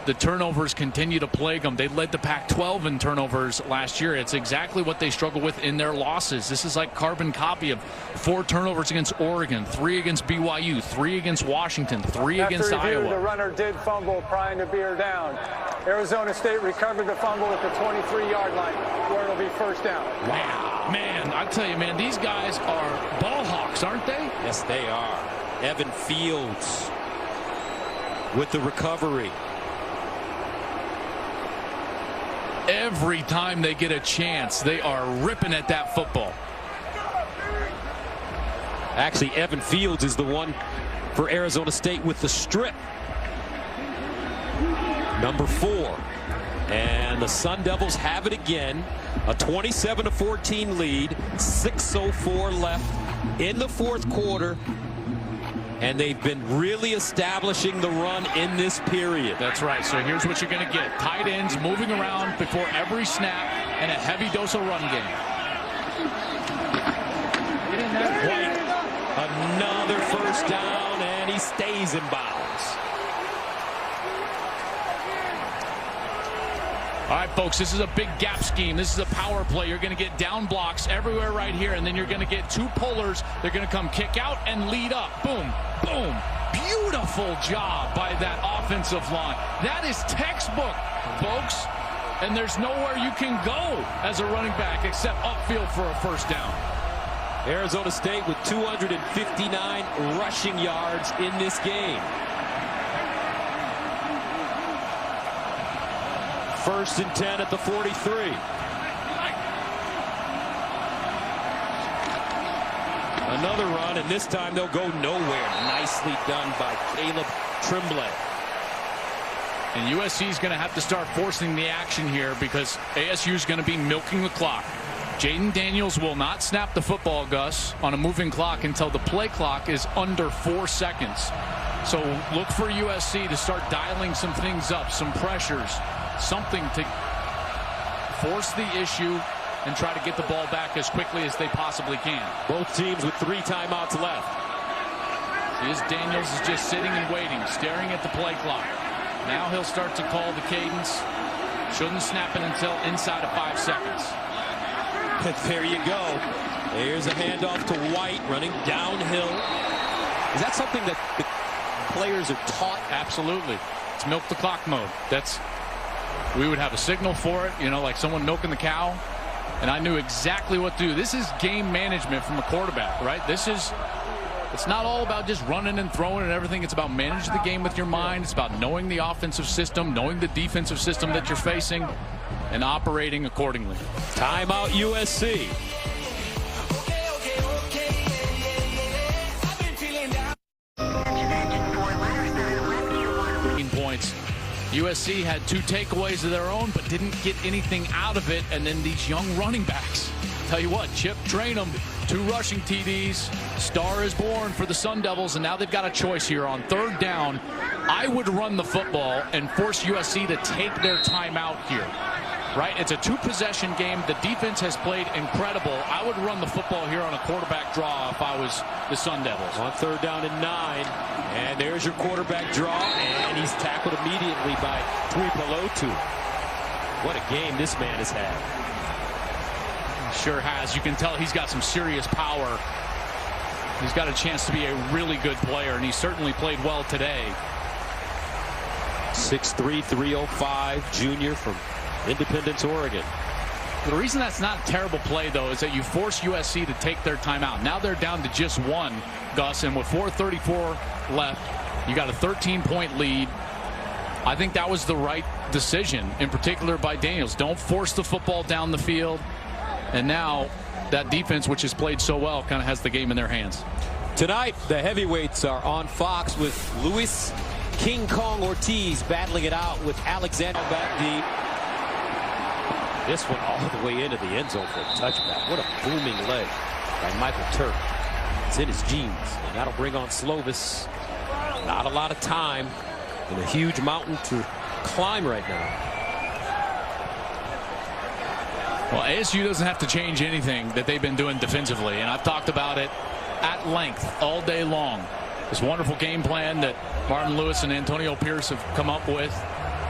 the turnovers continue to plague them. They led the Pac-12 in turnovers last year. It's exactly what they struggle with in their losses. This is like carbon copy of 4 turnovers against Oregon, 3 against BYU, 3 against Washington, 3 against Iowa. The runner did fumble, trying to bear down. Arizona State recovered the fumble at the 23-yard line, where it'll be 1st down. Wow, man, I tell you, man, these guys are ball hawks, aren't they? Yes, they are. Evan Fields with the recovery. Every time they get a chance, they are ripping at that football. Actually, Evan Fields is the one for Arizona State with the strip. Number 4. And the Sun Devils have it again. A 27-14 lead. 6:04 left in the 4th quarter. And they've been really establishing the run in this period. That's right. So here's what you're going to get. Tight ends moving around before every snap and a heavy dose of run game. White, another 1st down, and he stays in bounds. All right, folks, this is a big gap scheme. This is a power play. You're going to get down blocks everywhere right here, and then you're going to get 2 pullers. They're going to come kick out and lead up. Boom, boom. Beautiful job by that offensive line. That is textbook, folks. And there's nowhere you can go as a running back except upfield for a 1st down. Arizona State with 259 rushing yards in this game. 1st and 10 at the 43. Another run, and this time they'll go nowhere. Nicely done by Caleb Tremblay. And USC is going to have to start forcing the action here because ASU is going to be milking the clock. Jaden Daniels will not snap the football, Gus, on a moving clock until the play clock is under 4 seconds. So look for USC to start dialing some things up, some pressures, something to force the issue and try to get the ball back as quickly as they possibly can. Both teams with 3 timeouts left. Here's Daniels is just sitting and waiting, staring at the play clock. Now he'll start to call the cadence. Shouldn't snap it until inside of 5 seconds. There you go. Here's a handoff to White running downhill. Is that something that players are taught. Absolutely. It's milk the clock mode. We would have a signal for it, you know, like someone milking the cow. And I knew exactly what to do. This is game management from a quarterback, right? It's not all about just running and throwing and everything. It's about managing the game with your mind. It's about knowing the offensive system, knowing the defensive system that you're facing, and operating accordingly. Timeout USC. Points. USC had 2 takeaways of their own, but didn't get anything out of it. And then these young running backs. Tell you what, Chip trained them. 2 rushing TDs. Star is born for the Sun Devils, and now they've got a choice here on 3rd down. I would run the football and force USC to take their timeout here. Right? It's a 2-possession game. The defense has played incredible. I would run the football here on a quarterback draw if I was the Sun Devils. On 3rd down and 9. And there's your quarterback draw. And he's tackled immediately by Tuipulotu. What a game this man has had. He sure has. You can tell he's got some serious power. He's got a chance to be a really good player, and he certainly played well today. 6'3", 305, junior from Independence, Oregon. The reason that's not a terrible play, though, is that you force USC to take their timeout. Now they're down to just 1, Gus, and with 4:34 left, you got a 13-point lead. I think that was the right decision, in particular by Daniels. Don't force the football down the field. And now that defense, which has played so well, kind of has the game in their hands. Tonight, the heavyweights are on Fox with Luis King Kong Ortiz battling it out with Alexander back deep. This one all the way into the end zone for a touchback. What a booming leg by Michael Turk. It's in his genes. And that'll bring on Slovis. Not a lot of time and a huge mountain to climb right now. Well, ASU doesn't have to change anything that they've been doing defensively, and I've talked about it at length all day long. This wonderful game plan that Martin Lewis and Antonio Pierce have come up with.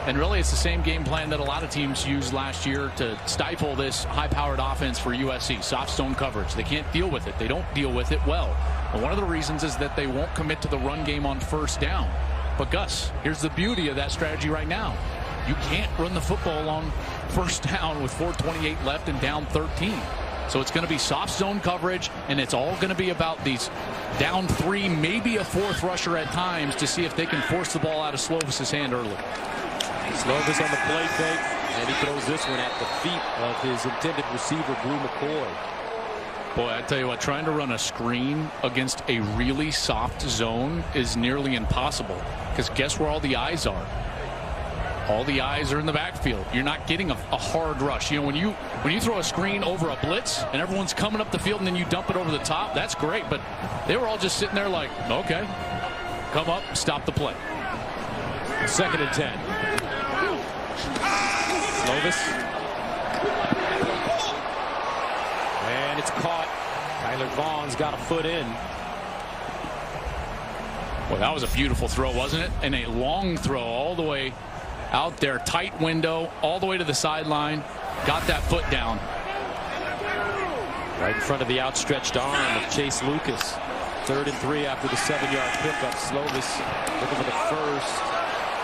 And really, it's the same game plan that a lot of teams used last year to stifle this high-powered offense for USC. Soft zone coverage. They can't deal with it. They don't deal with it well. And one of the reasons is that they won't commit to the run game on 1st down. But Gus, here's the beauty of that strategy right now. You can't run the football on 1st down with 4:28 left and down 13. So it's going to be soft zone coverage, and it's all going to be about these down 3, maybe a 4th rusher at times to see if they can force the ball out of Slovis's hand early. Slovis on the play fake, and he throws this one at the feet of his intended receiver, Brew McCoy. Boy, I tell you what, trying to run a screen against a really soft zone is nearly impossible, because guess where all the eyes are? All the eyes are in the backfield. You're not getting a hard rush. You know, when you throw a screen over a blitz and everyone's coming up the field and then you dump it over the top, that's great. But they were all just sitting there like, okay, come up, stop the play. 2nd and 10. Slovis. And it's caught. Tyler Vaughn's got a foot in. Well, that was a beautiful throw, wasn't it? And a long throw all the way out there, tight window, all the way to the sideline. Got that foot down. Right in front of the outstretched arm of Chase Lucas. 3rd and 3 after the 7-yard pickup. Slovis looking for the first.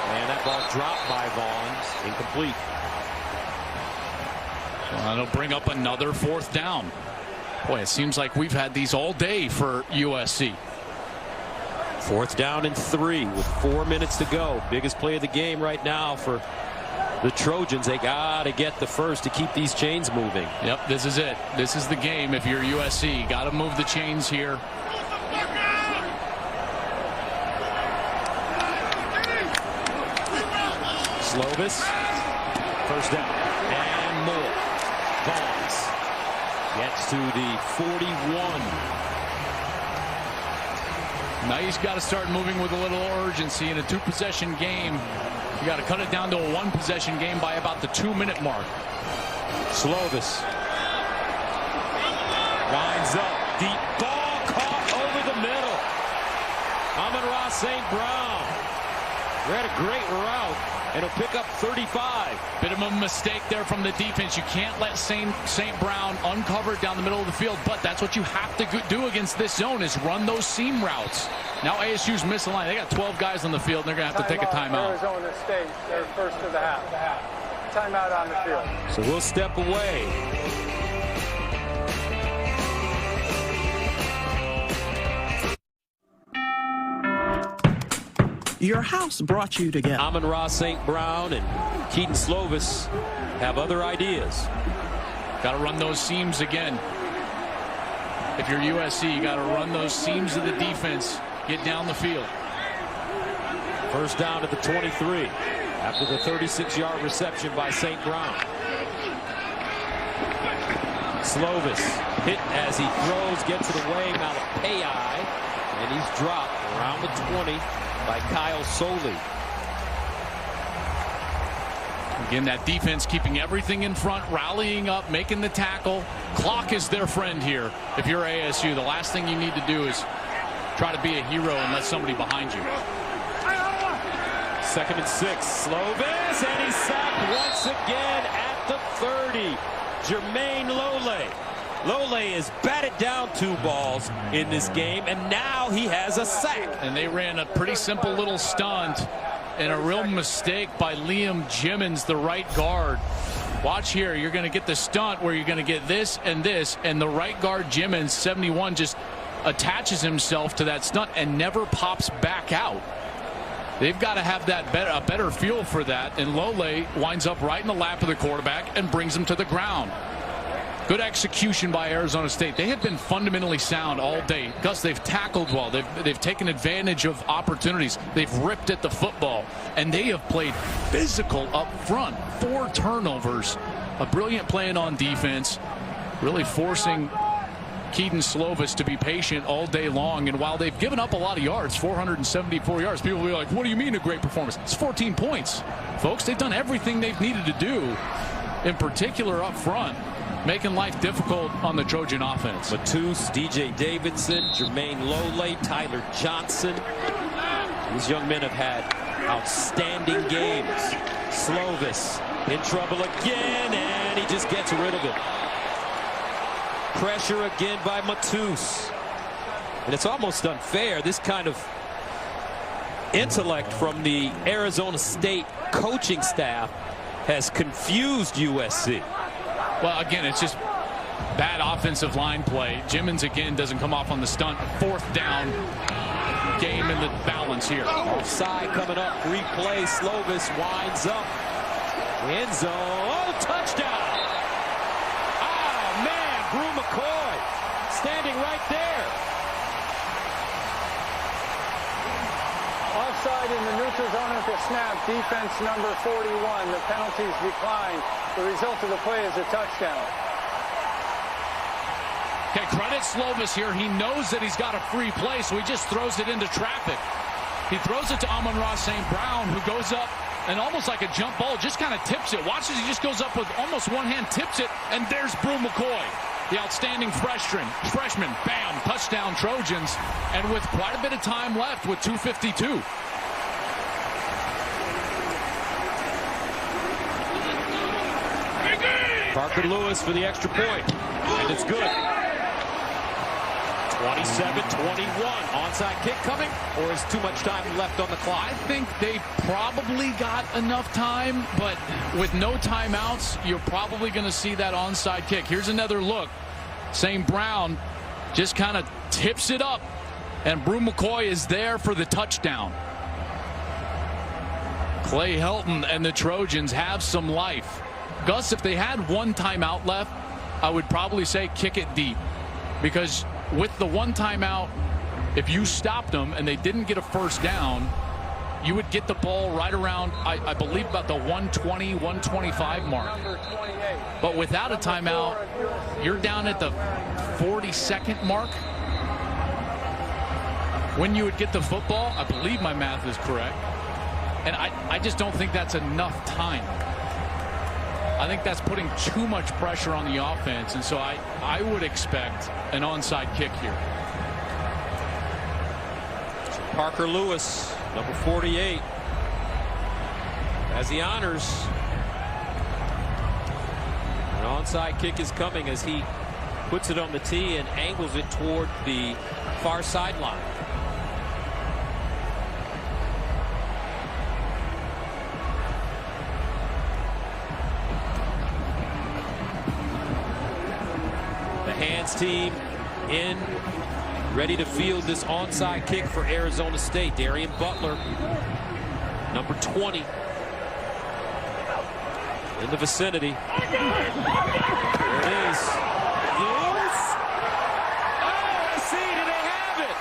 And that ball dropped by Vaughn. Incomplete. Well, it'll bring up another 4th down. Boy, it seems like we've had these all day for USC. 4th down and 3 with 4 minutes to go. Biggest play of the game right now for the Trojans. They got to get the first to keep these chains moving. Yep, this is it. This is the game if you're USC. Got to move the chains here. Slovis. 1st down and more. Vaughns gets to the 41. Now he's got to start moving with a little urgency in a 2-possession game. You got to cut it down to a 1-possession game by about the 2-minute mark. Slovis winds up. Deep ball caught over the middle. Amon-Ra St. Brown ran a great route, and he'll pick up 35. Bit of a mistake there from the defense. You can't let St. Brown uncover down the middle of the field, but that's what you have to do against this zone is run those seam routes. Now ASU's misaligned. They got 12 guys on the field, and they're going to have to take a timeout. Arizona State, they're first of the half. Timeout on the field. So we'll step away. Your house brought you together. Amon-Ra St. Brown and Keaton Slovis have other ideas. Got to run those seams again. If you're USC, you got to run those seams of the defense. Get down the field. First down at the 23 after the 36-yard reception by St. Brown. Slovis hit as he throws, gets it away. Malapei, and he's dropped around the 20 by Kyle Soley. Again, that defense keeping everything in front, rallying up, making the tackle. Clock is their friend here. If you're ASU, the last thing you need to do is try to be a hero and let somebody behind you. 2nd and 6. Slovis, and he's sacked once again at the 30. Jermaine Lole. Lole is batted down 2 balls in this game, and now he has a sack. And they ran a pretty simple little stunt, and a real mistake by Liam Jimmons, the right guard. Watch here. You're going to get the stunt where you're going to get this, and the right guard, Jimmons, 71, just attaches himself to that stunt and never pops back out. They've got to have that a better feel for that, and Lole winds up right in the lap of the quarterback and brings him to the ground. Good execution by Arizona State. They have been fundamentally sound all day. Gus, they've tackled well. They've taken advantage of opportunities. They've ripped at the football, and they have played physical up front. 4 turnovers. A brilliant plan on defense, really forcing Keaton Slovis to be patient all day long. And while they've given up a lot of yards, 474 yards, people will be like, what do you mean a great performance? It's 14 points. Folks, they've done everything they've needed to do, in particular up front, making life difficult on the Trojan offense. Matus, DJ Davidson, Jermaine Lole, Tyler Johnson. These young men have had outstanding games. Slovis in trouble again, and he just gets rid of it. Pressure again by Matus. And it's almost unfair. This kind of intellect from the Arizona State coaching staff has confused USC. Well, again, it's just bad offensive line play. Jimmons again doesn't come off on the stunt. 4th down, game in the balance here. Offside coming up. Replay. Slovis winds up. End zone. Oh, touchdown. Oh, man. Brew McCoy standing right there. Offside in the neutral zone at the snap. Defense number 41. The penalties decline. The result of the play is a touchdown. Okay, credit Slovis here. He knows that he's got a free play, so he just throws it into traffic. He throws it to Amon-Ra St. Brown, who goes up and almost like a jump ball, just kind of tips it. Watch as he just goes up with almost one hand, tips it, and there's Brew McCoy, the outstanding freshman. Bam, touchdown Trojans, and with quite a bit of time left with 2:52. Parker Lewis for the extra point, and it's good. 27-21. Onside kick coming, or is too much time left on the clock? I think they probably got enough time, but with no timeouts, you're probably going to see that onside kick. Here's another look. St. Brown just kind of tips it up, and Brew McCoy is there for the touchdown. Clay Helton and the Trojans have some life. Gus, if they had one timeout left, I would probably say kick it deep, because with the one timeout, if you stopped them and they didn't get a first down, you would get the ball right around, I believe, about the 120, 125 mark. But without a timeout, you're down at the 42nd mark. When you would get the football, I believe my math is correct. And I just don't think that's enough time. I think that's putting too much pressure on the offense, and so I would expect an onside kick here. Parker Lewis, number 48, has the honors. An onside kick is coming as he puts it on the tee and angles it toward the far sideline. Trojans team in, ready to field this onside kick for Arizona State. Darian Butler, number 20, in the vicinity. There it is. Yes. Oh, I see. Do they have it?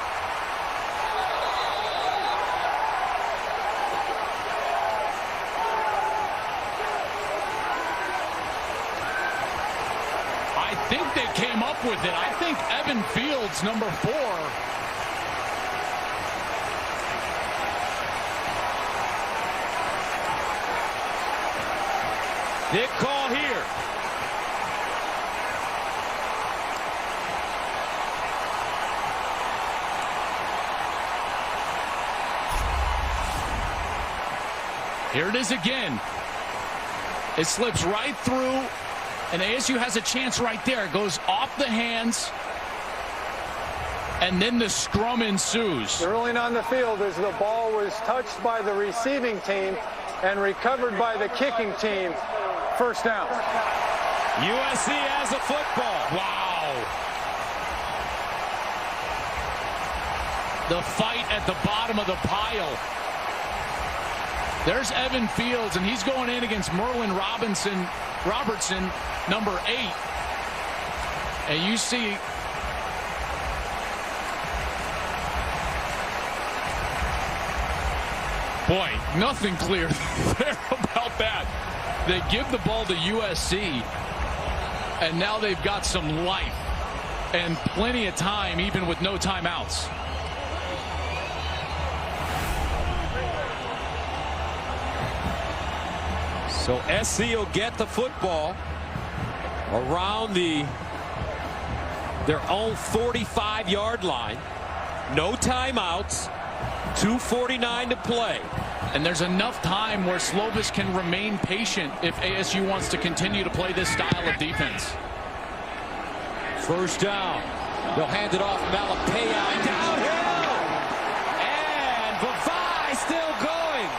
I think they came up with it. I think Evan Fields, number 4. Big call here. Here it is again. It slips right through, and ASU has a chance right there. It goes off the hands, and then the scrum ensues. The ruling on the field is the ball was touched by the receiving team and recovered by the kicking team. First down. USC has a football. Wow. The fight at the bottom of the pile. There's Evan Fields, and he's going in against Merlin Robertson, number 8. And you see boy, nothing clear there about that. They give the ball to USC, and now they've got some life and plenty of time, even with no timeouts. So SC will get the football around their own 45-yard line. No timeouts. 2:49 to play. And there's enough time where Slovis can remain patient if ASU wants to continue to play this style of defense. First down. They'll hand it off. Malapaya downhill. And Vavai still going.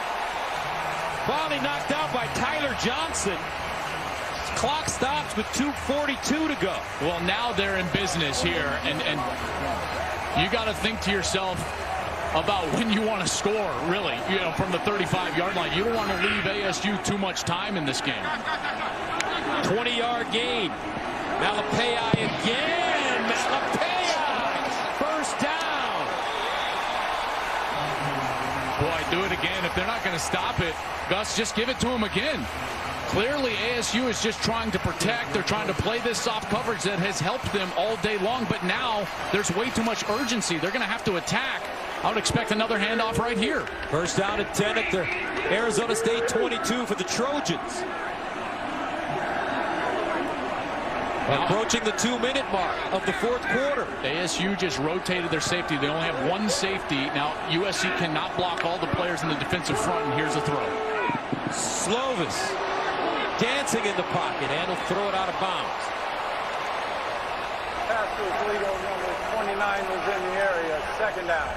Finally knocked out by Tyler Johnson. Clock stops with 2:42 to go. Well, now they're in business here, and you got to think to yourself about when you want to score, really, from the 35-yard line. You don't want to leave ASU too much time in this game. 20-yard gain. Malapaya again. Malapaya. First down. Boy, do it again. If they're not going to stop it, Gus, just give it to him again. Clearly, ASU is just trying to protect. They're trying to play this soft coverage that has helped them all day long. But now there's way too much urgency. They're going to have to attack. I would expect another handoff right here. First down and 10 at the Arizona State 22 for the Trojans. Approaching the 2-minute mark of the fourth quarter. ASU just rotated their safety. They only have one safety. Now, USC cannot block all the players in the defensive front, and here's a throw. Slovis dancing in the pocket, and he'll throw it out of bounds. Pastor's legal number 29 was in the area. Second down.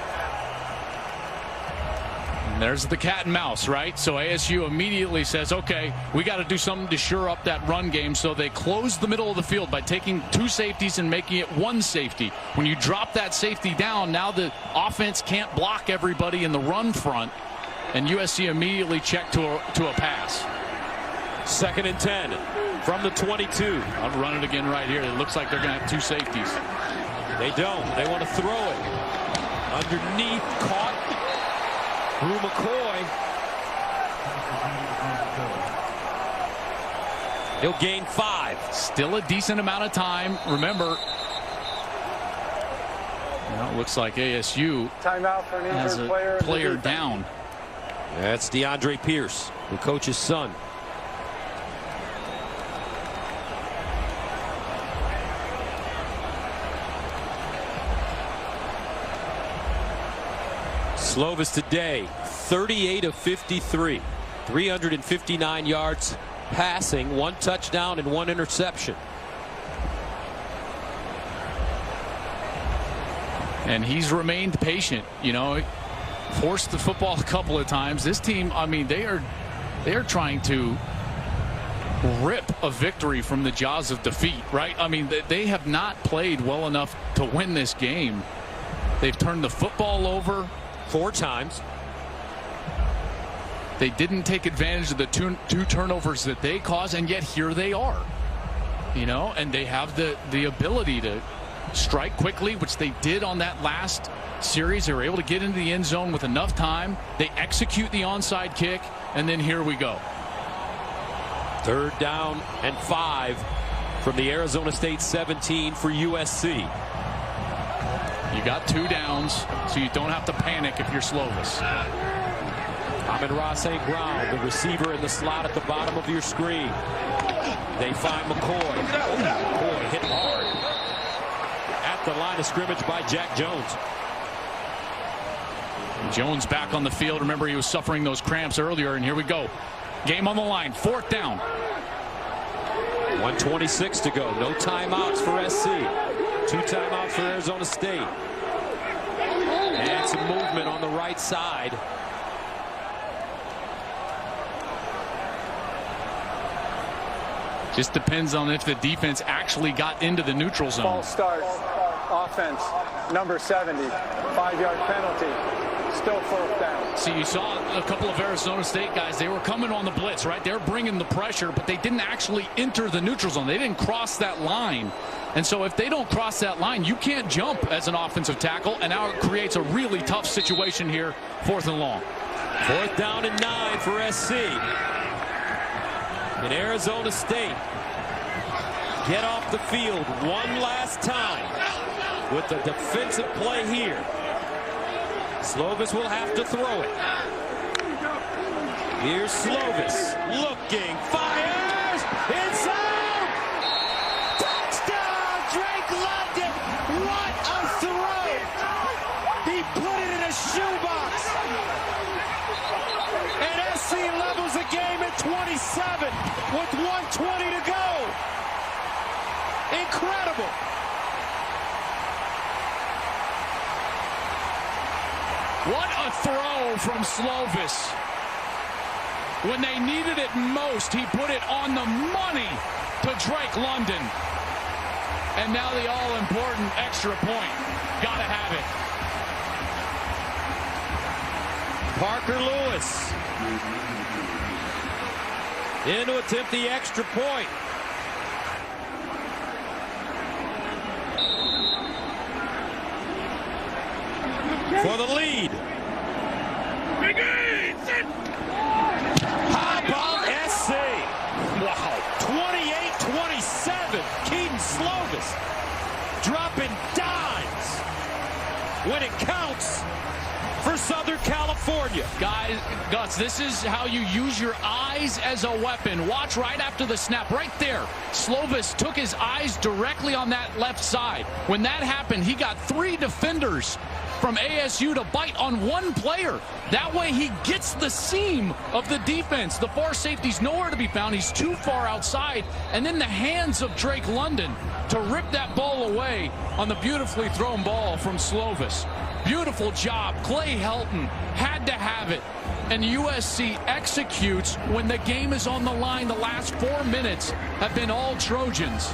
And there's the cat and mouse, right? So ASU immediately says, okay, we got to do something to shore up that run game. So they close the middle of the field by taking 2 safeties and making it 1 safety. When you drop that safety down, now the offense can't block everybody in the run front, and USC immediately checked to a pass. Second and 10 from the 22. I'll run it again right here. It looks like they're going to have 2 safeties. They don't. They want to throw it. Underneath, caught. Drew McCoy. He'll gain 5. Still a decent amount of time. Remember, now it looks like ASU timeout for an has a player down. That's DeAndre Pierce, the coach's son. Slovis today, 38 of 53, 359 yards passing, 1 touchdown and 1 interception. And he's remained patient, forced the football a couple of times. This team, I mean, they are trying to rip a victory from the jaws of defeat, right? I mean, they have not played well enough to win this game. They've turned the football over 4 times. They didn't take advantage of the two turnovers that they caused, and yet here they are. You know, and they have the ability to strike quickly, which they did on that last series. They were able to get into the end zone with enough time. They execute the onside kick, and then here we go. 3rd down and 5 from the Arizona State 17 for USC. You got 2 downs, so you don't have to panic if you're Slovis. Amon-Ra St. Brown, the receiver in the slot at the bottom of your screen. They find McCoy. McCoy hit hard at the line of scrimmage by Jack Jones. Jones back on the field. Remember, he was suffering those cramps earlier, and here we go. Game on the line, 4th down. 1:26 to go. No timeouts for SC. 2 timeouts for Arizona State. And some movement on the right side. Just depends on if the defense actually got into the neutral zone. False start. Offense. Number 70. 5-yard penalty. Still 4th down. See, you saw a couple of Arizona State guys. They were coming on the blitz, right? They were bringing the pressure, but they didn't actually enter the neutral zone. They didn't cross that line. And so if they don't cross that line, you can't jump as an offensive tackle, and now it creates a really tough situation here, 4th and long. 4th down and 9 for SC. And Arizona State get off the field one last time with the defensive play here. Slovis will have to throw it. Here's Slovis looking, fires, it's out! Touchdown, Drake London! What a throw! He put it in a shoebox. And SC levels the game at 27 with 1:20 to go. Incredible. What a throw from Slovis. When they needed it most, he put it on the money to Drake London. And now the all-important extra point. Gotta have it. Parker Lewis in to attempt the extra point. For the lead. How about SC? Wow. 28-27. Keaton Slovis dropping dimes when it counts for Southern California. Guys, Gus, this is how you use your eyes as a weapon. Watch right after the snap. Right there. Slovis took his eyes directly on that left side. When that happened, he got 3 defenders from ASU to bite on 1 player. That way he gets the seam of the defense. The far safety's nowhere to be found. He's too far outside. And then the hands of Drake London to rip that ball away on the beautifully thrown ball from Slovis. Beautiful job. Clay Helton had to have it. And USC executes when the game is on the line. The last 4 minutes have been all Trojans.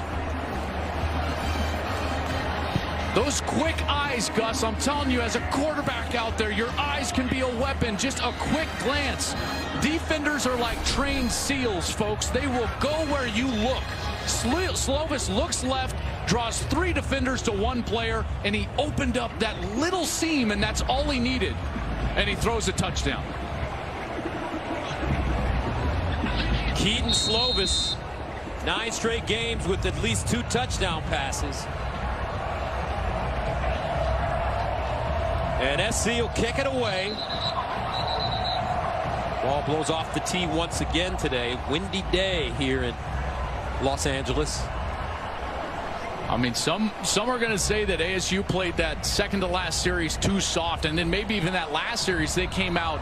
Those quick eyes, Gus, I'm telling you, as a quarterback out there, your eyes can be a weapon. Just a quick glance. Defenders are like trained SEALs, folks. They will go where you look. Slovis looks left, draws 3 defenders to 1 player, and he opened up that little seam, and that's all he needed. And he throws a touchdown. Keaton Slovis, 9 straight games with at least 2 touchdown passes. And SC will kick it away. Ball blows off the tee once again today. Windy day here in Los Angeles. I mean, some are going to say that ASU played that second to last series too soft, and then maybe even that last series they came out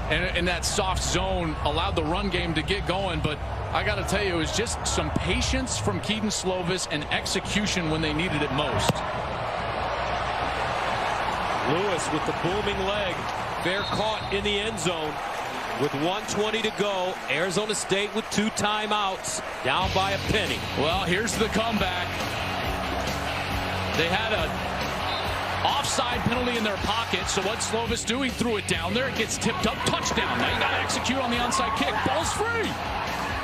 and in that soft zone allowed the run game to get going. But I got to tell you, it was just some patience from Keaton Slovis and execution when they needed it most. Lewis with the booming leg. Fair caught in the end zone. with 1:20 to go. Arizona State with 2 timeouts, down by a penny. Well, here's the comeback. They had a offside penalty in their pocket, so what Slovis do? He threw it down there. It gets tipped up. Touchdown. Now you got to execute on the onside kick. Ball's free.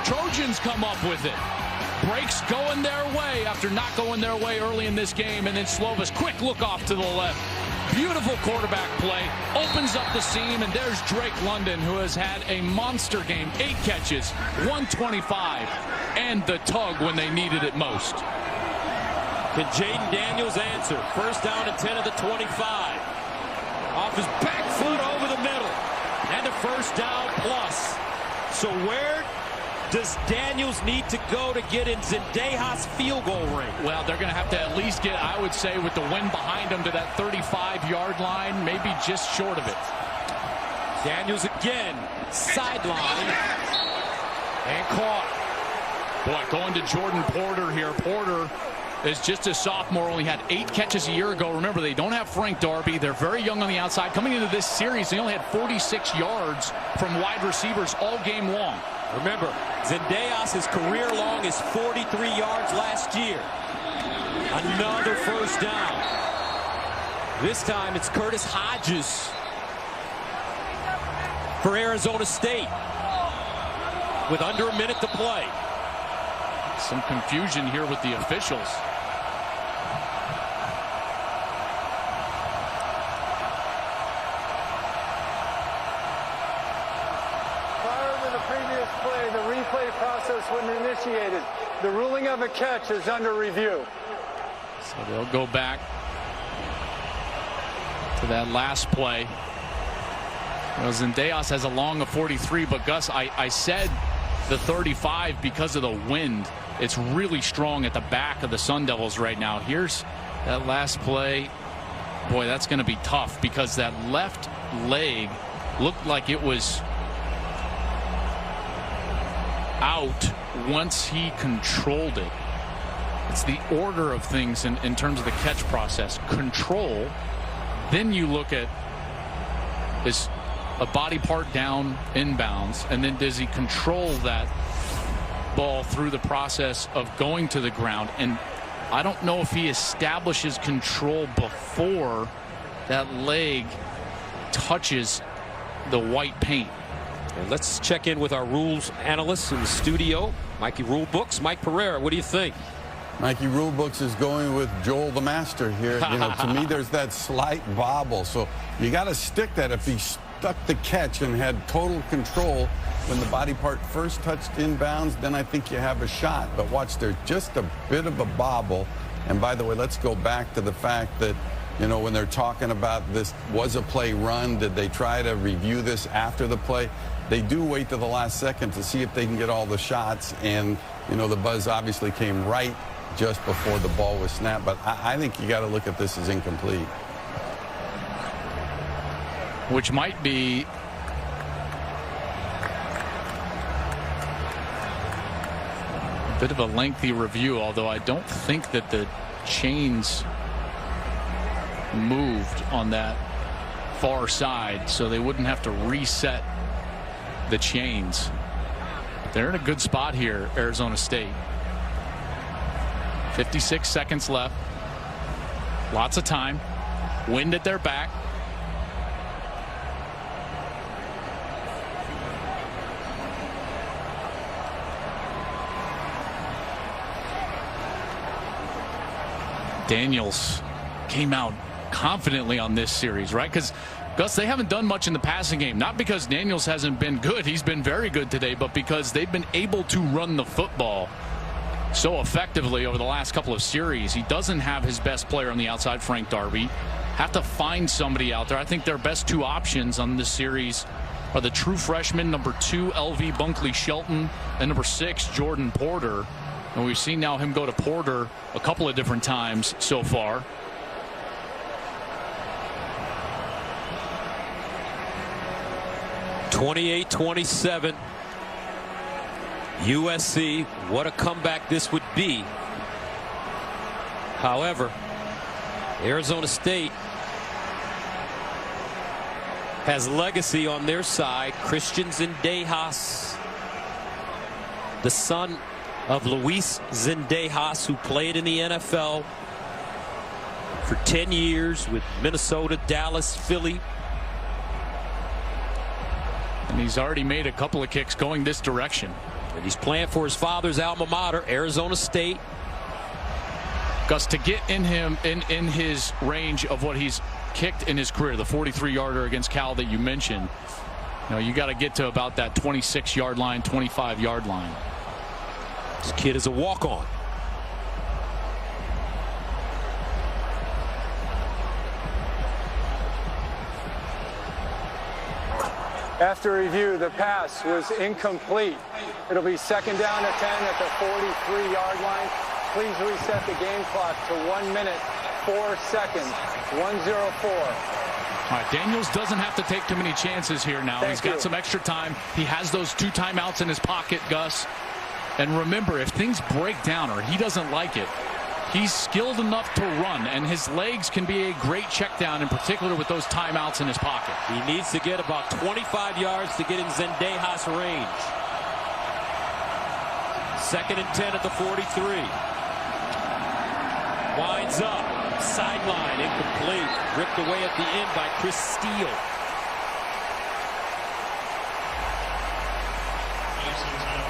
Trojans come up with it. Breaks going their way after not going their way early in this game, and then Slovis, quick look off to the left. Beautiful quarterback play, opens up the seam, and there's Drake London, who has had a monster game. 8 catches, 125, and the tug when they needed it most. Can Jaden Daniels answer? First down and 10 of the 25. Off his back foot over the middle. And a first down plus. So where does Daniels need to go to get in Zendejas' field goal range? Well, they're going to have to at least get, I would say, with the wind behind them, to that 35-yard line, maybe just short of it. Daniels again, sideline, and caught. Boy, going to Jordan Porter here. Porter is just a sophomore, only had 8 catches a year ago. Remember, they don't have Frank Darby. They're very young on the outside. Coming into this series, they only had 46 yards from wide receivers all game long. Remember, Zendejas, his career long is 43 yards last year. Another first down. This time it's Curtis Hodges for Arizona State with under a minute to play. Some confusion here with the officials. The replay process when initiated. The ruling of a catch is under review. So they'll go back to that last play. Well, Zendejas has a long of 43, but Gus, I said the 35 because of the wind. It's really strong at the back of the Sun Devils right now. Here's that last play. Boy, that's going to be tough because that left leg looked like it was out once he controlled it. It's the order of things in terms of the catch process. Control, then you look at, is a body part down inbounds, and then does he control that ball through the process of going to the ground? And I don't know if he establishes control before that leg touches the white paint. And let's check in with our rules analysts in the studio. Mikey Rulebooks, Mike Pereira, what do you think? Mikey Rulebooks is going with Joel the Master here. You know, to me, there's that slight bobble. So you got to stick that. If he stuck the catch and had total control when the body part first touched inbounds, then I think you have a shot. But watch, there's just a bit of a bobble. And by the way, let's go back to the fact that, you know, when they're talking about this was a play run, did they try to review this after the play? They do wait to the last second to see if they can get all the shots. And, you know, the buzz obviously came right just before the ball was snapped. But I think you got to look at this as incomplete. Which might be a bit of a lengthy review, although I don't think that the chains moved on that far side, so they wouldn't have to reset the chains. They're in a good spot here, Arizona State. 56 seconds left. Lots of time. Wind at their back. Daniels came out confidently on this series, right? Because, Gus, they haven't done much in the passing game. Not because Daniels hasn't been good. He's been very good today, but because they've been able to run the football so effectively over the last couple of series. He doesn't have his best player on the outside, Frank Darby. Have to find somebody out there. I think their best 2 options on this series are the true freshman, number 2, LV Bunkley Shelton, and number 6, Jordan Porter. And we've seen now him go to Porter a couple of different times so far. (28-27) USC. What a comeback this would be. However, Arizona State has legacy on their side. Christian Zendejas, the son of Luis Zendejas, who played in the NFL for 10 years with Minnesota, Dallas, Philly. And he's already made a couple of kicks going this direction. And he's playing for his father's alma mater, Arizona State. Gus, to get in his range of what he's kicked in his career, the 43-yarder against Cal that you mentioned, you got to get to about that 26-yard line, 25-yard line. This kid is a walk-on. After review, the pass was incomplete. It'll be 2nd down and 10 at the 43-yard line. Please reset the game clock to 1 minute, 4 seconds, 1:04. All right, Daniels doesn't have to take too many chances here now. He's got some extra time. He has those 2 timeouts in his pocket, Gus. And remember, if things break down or he doesn't like it, he's skilled enough to run, and his legs can be a great check down, in particular with those timeouts in his pocket. He needs to get about 25 yards to get in Zendejas range. 2nd and 10 at the 43. Winds up. Sideline incomplete. Ripped away at the end by Chris Steele.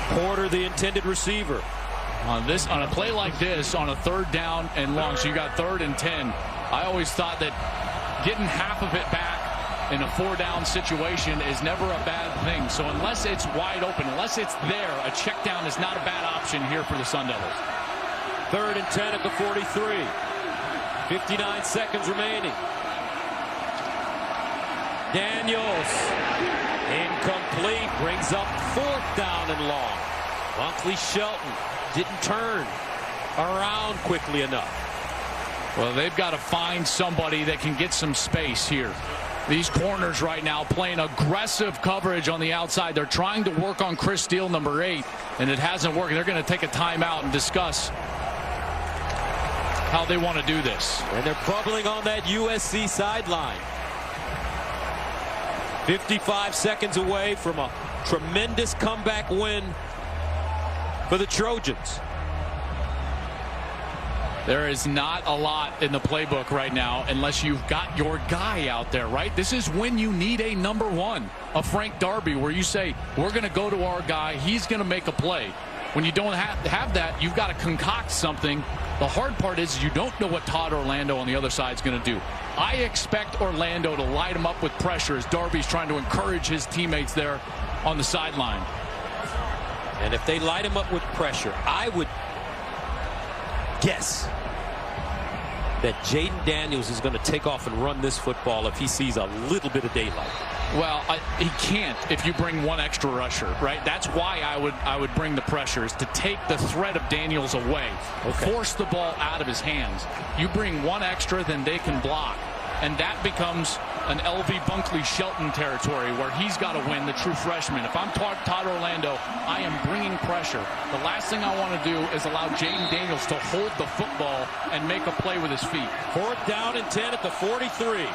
Porter, the intended receiver. On a play like this, on a 3rd down and long, so you got 3rd and 10. I always thought that getting half of it back in a 4-down situation is never a bad thing. So unless it's wide open, unless it's there, a check down is not a bad option here for the Sun Devils. 3rd and 10 at the 43. 59 seconds remaining. Daniels, incomplete, brings up 4th down and long. Bunkley Shelton didn't turn around quickly enough. Well, they've got to find somebody that can get some space here. These corners right now playing aggressive coverage on the outside. They're trying to work on Chris Steele, number 8, and it hasn't worked. They're going to take a timeout and discuss how they want to do this. And they're bubbling on that USC sideline. 55 seconds away from a tremendous comeback win for the Trojans. There is not a lot in the playbook right now unless you've got your guy out there, right? This is when you need a number 1, a Frank Darby, where you say, we're going to go to our guy. He's going to make a play. When you don't have that, you've got to concoct something. The hard part is you don't know what Todd Orlando on the other side is going to do. I expect Orlando to light him up with pressure as Darby's trying to encourage his teammates there on the sideline. And if they light him up with pressure, I would guess that Jaden Daniels is going to take off and run this football if he sees a little bit of daylight. Well, he can't if you bring 1 extra rusher, right? That's why I would bring the pressure, is to take the threat of Daniels away, force the ball out of his hands. You bring 1 extra, then they can block, and that becomes an LV Bunkley Shelton territory where he's got to win, the true freshman. If I'm Todd Orlando, I am bringing pressure. The last thing I want to do is allow Jaden Daniels to hold the football and make a play with his feet. 4th down and 10 at the 43.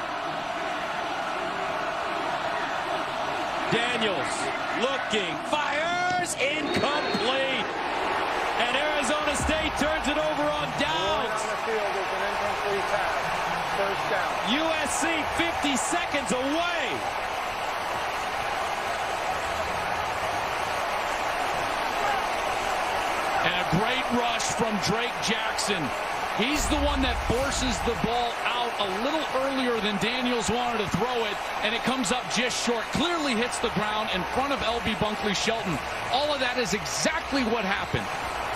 Daniels looking, fires, incomplete. And Arizona State turns it over on downs. On the field is an incomplete pass. 1st down. USC 50 seconds away. And a great rush from Drake Jackson. He's the one that forces the ball out a little earlier than Daniels wanted to throw it, and it comes up just short. Clearly hits the ground in front of LB Bunkley Shelton. All of that is exactly what happened.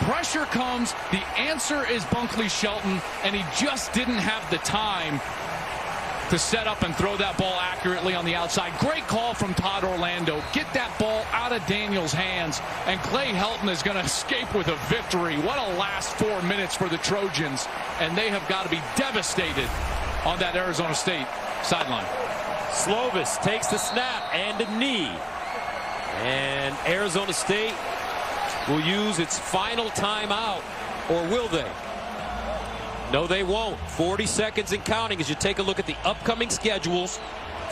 Pressure comes, the answer is Bunkley Shelton, and he just didn't have the time to set up and throw that ball accurately on the outside. Great call from Todd Orlando. Get that ball out of Daniels' hands, and Clay Helton is going to escape with a victory. What a last 4 minutes for the Trojans, and they have got to be devastated on that Arizona State sideline. Slovis takes the snap and a knee. And Arizona State will use its final timeout, or will they? No, they won't. 40 seconds and counting as you take a look at the upcoming schedules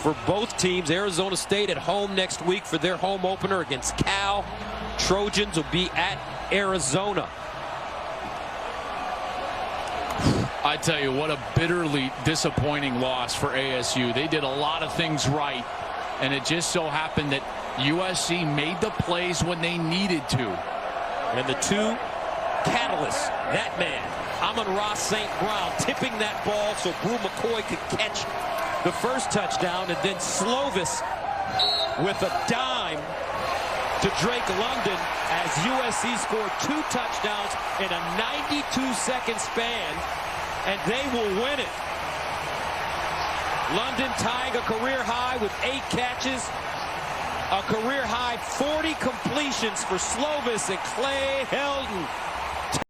for both teams. Arizona State at home next week for their home opener against Cal. Trojans will be at Arizona. I tell you, what a bitterly disappointing loss for ASU. They did a lot of things right, and it just so happened that USC made the plays when they needed to. And the two catalysts, that man, Amon-Ra St. Brown, tipping that ball so Brew McCoy could catch the first touchdown, and then Slovis with a dime to Drake London as USC scored 2 touchdowns in a 92-second span, and they will win it. London tying a career high with 8 catches, a career high 40 completions for Slovis and Clay Helton.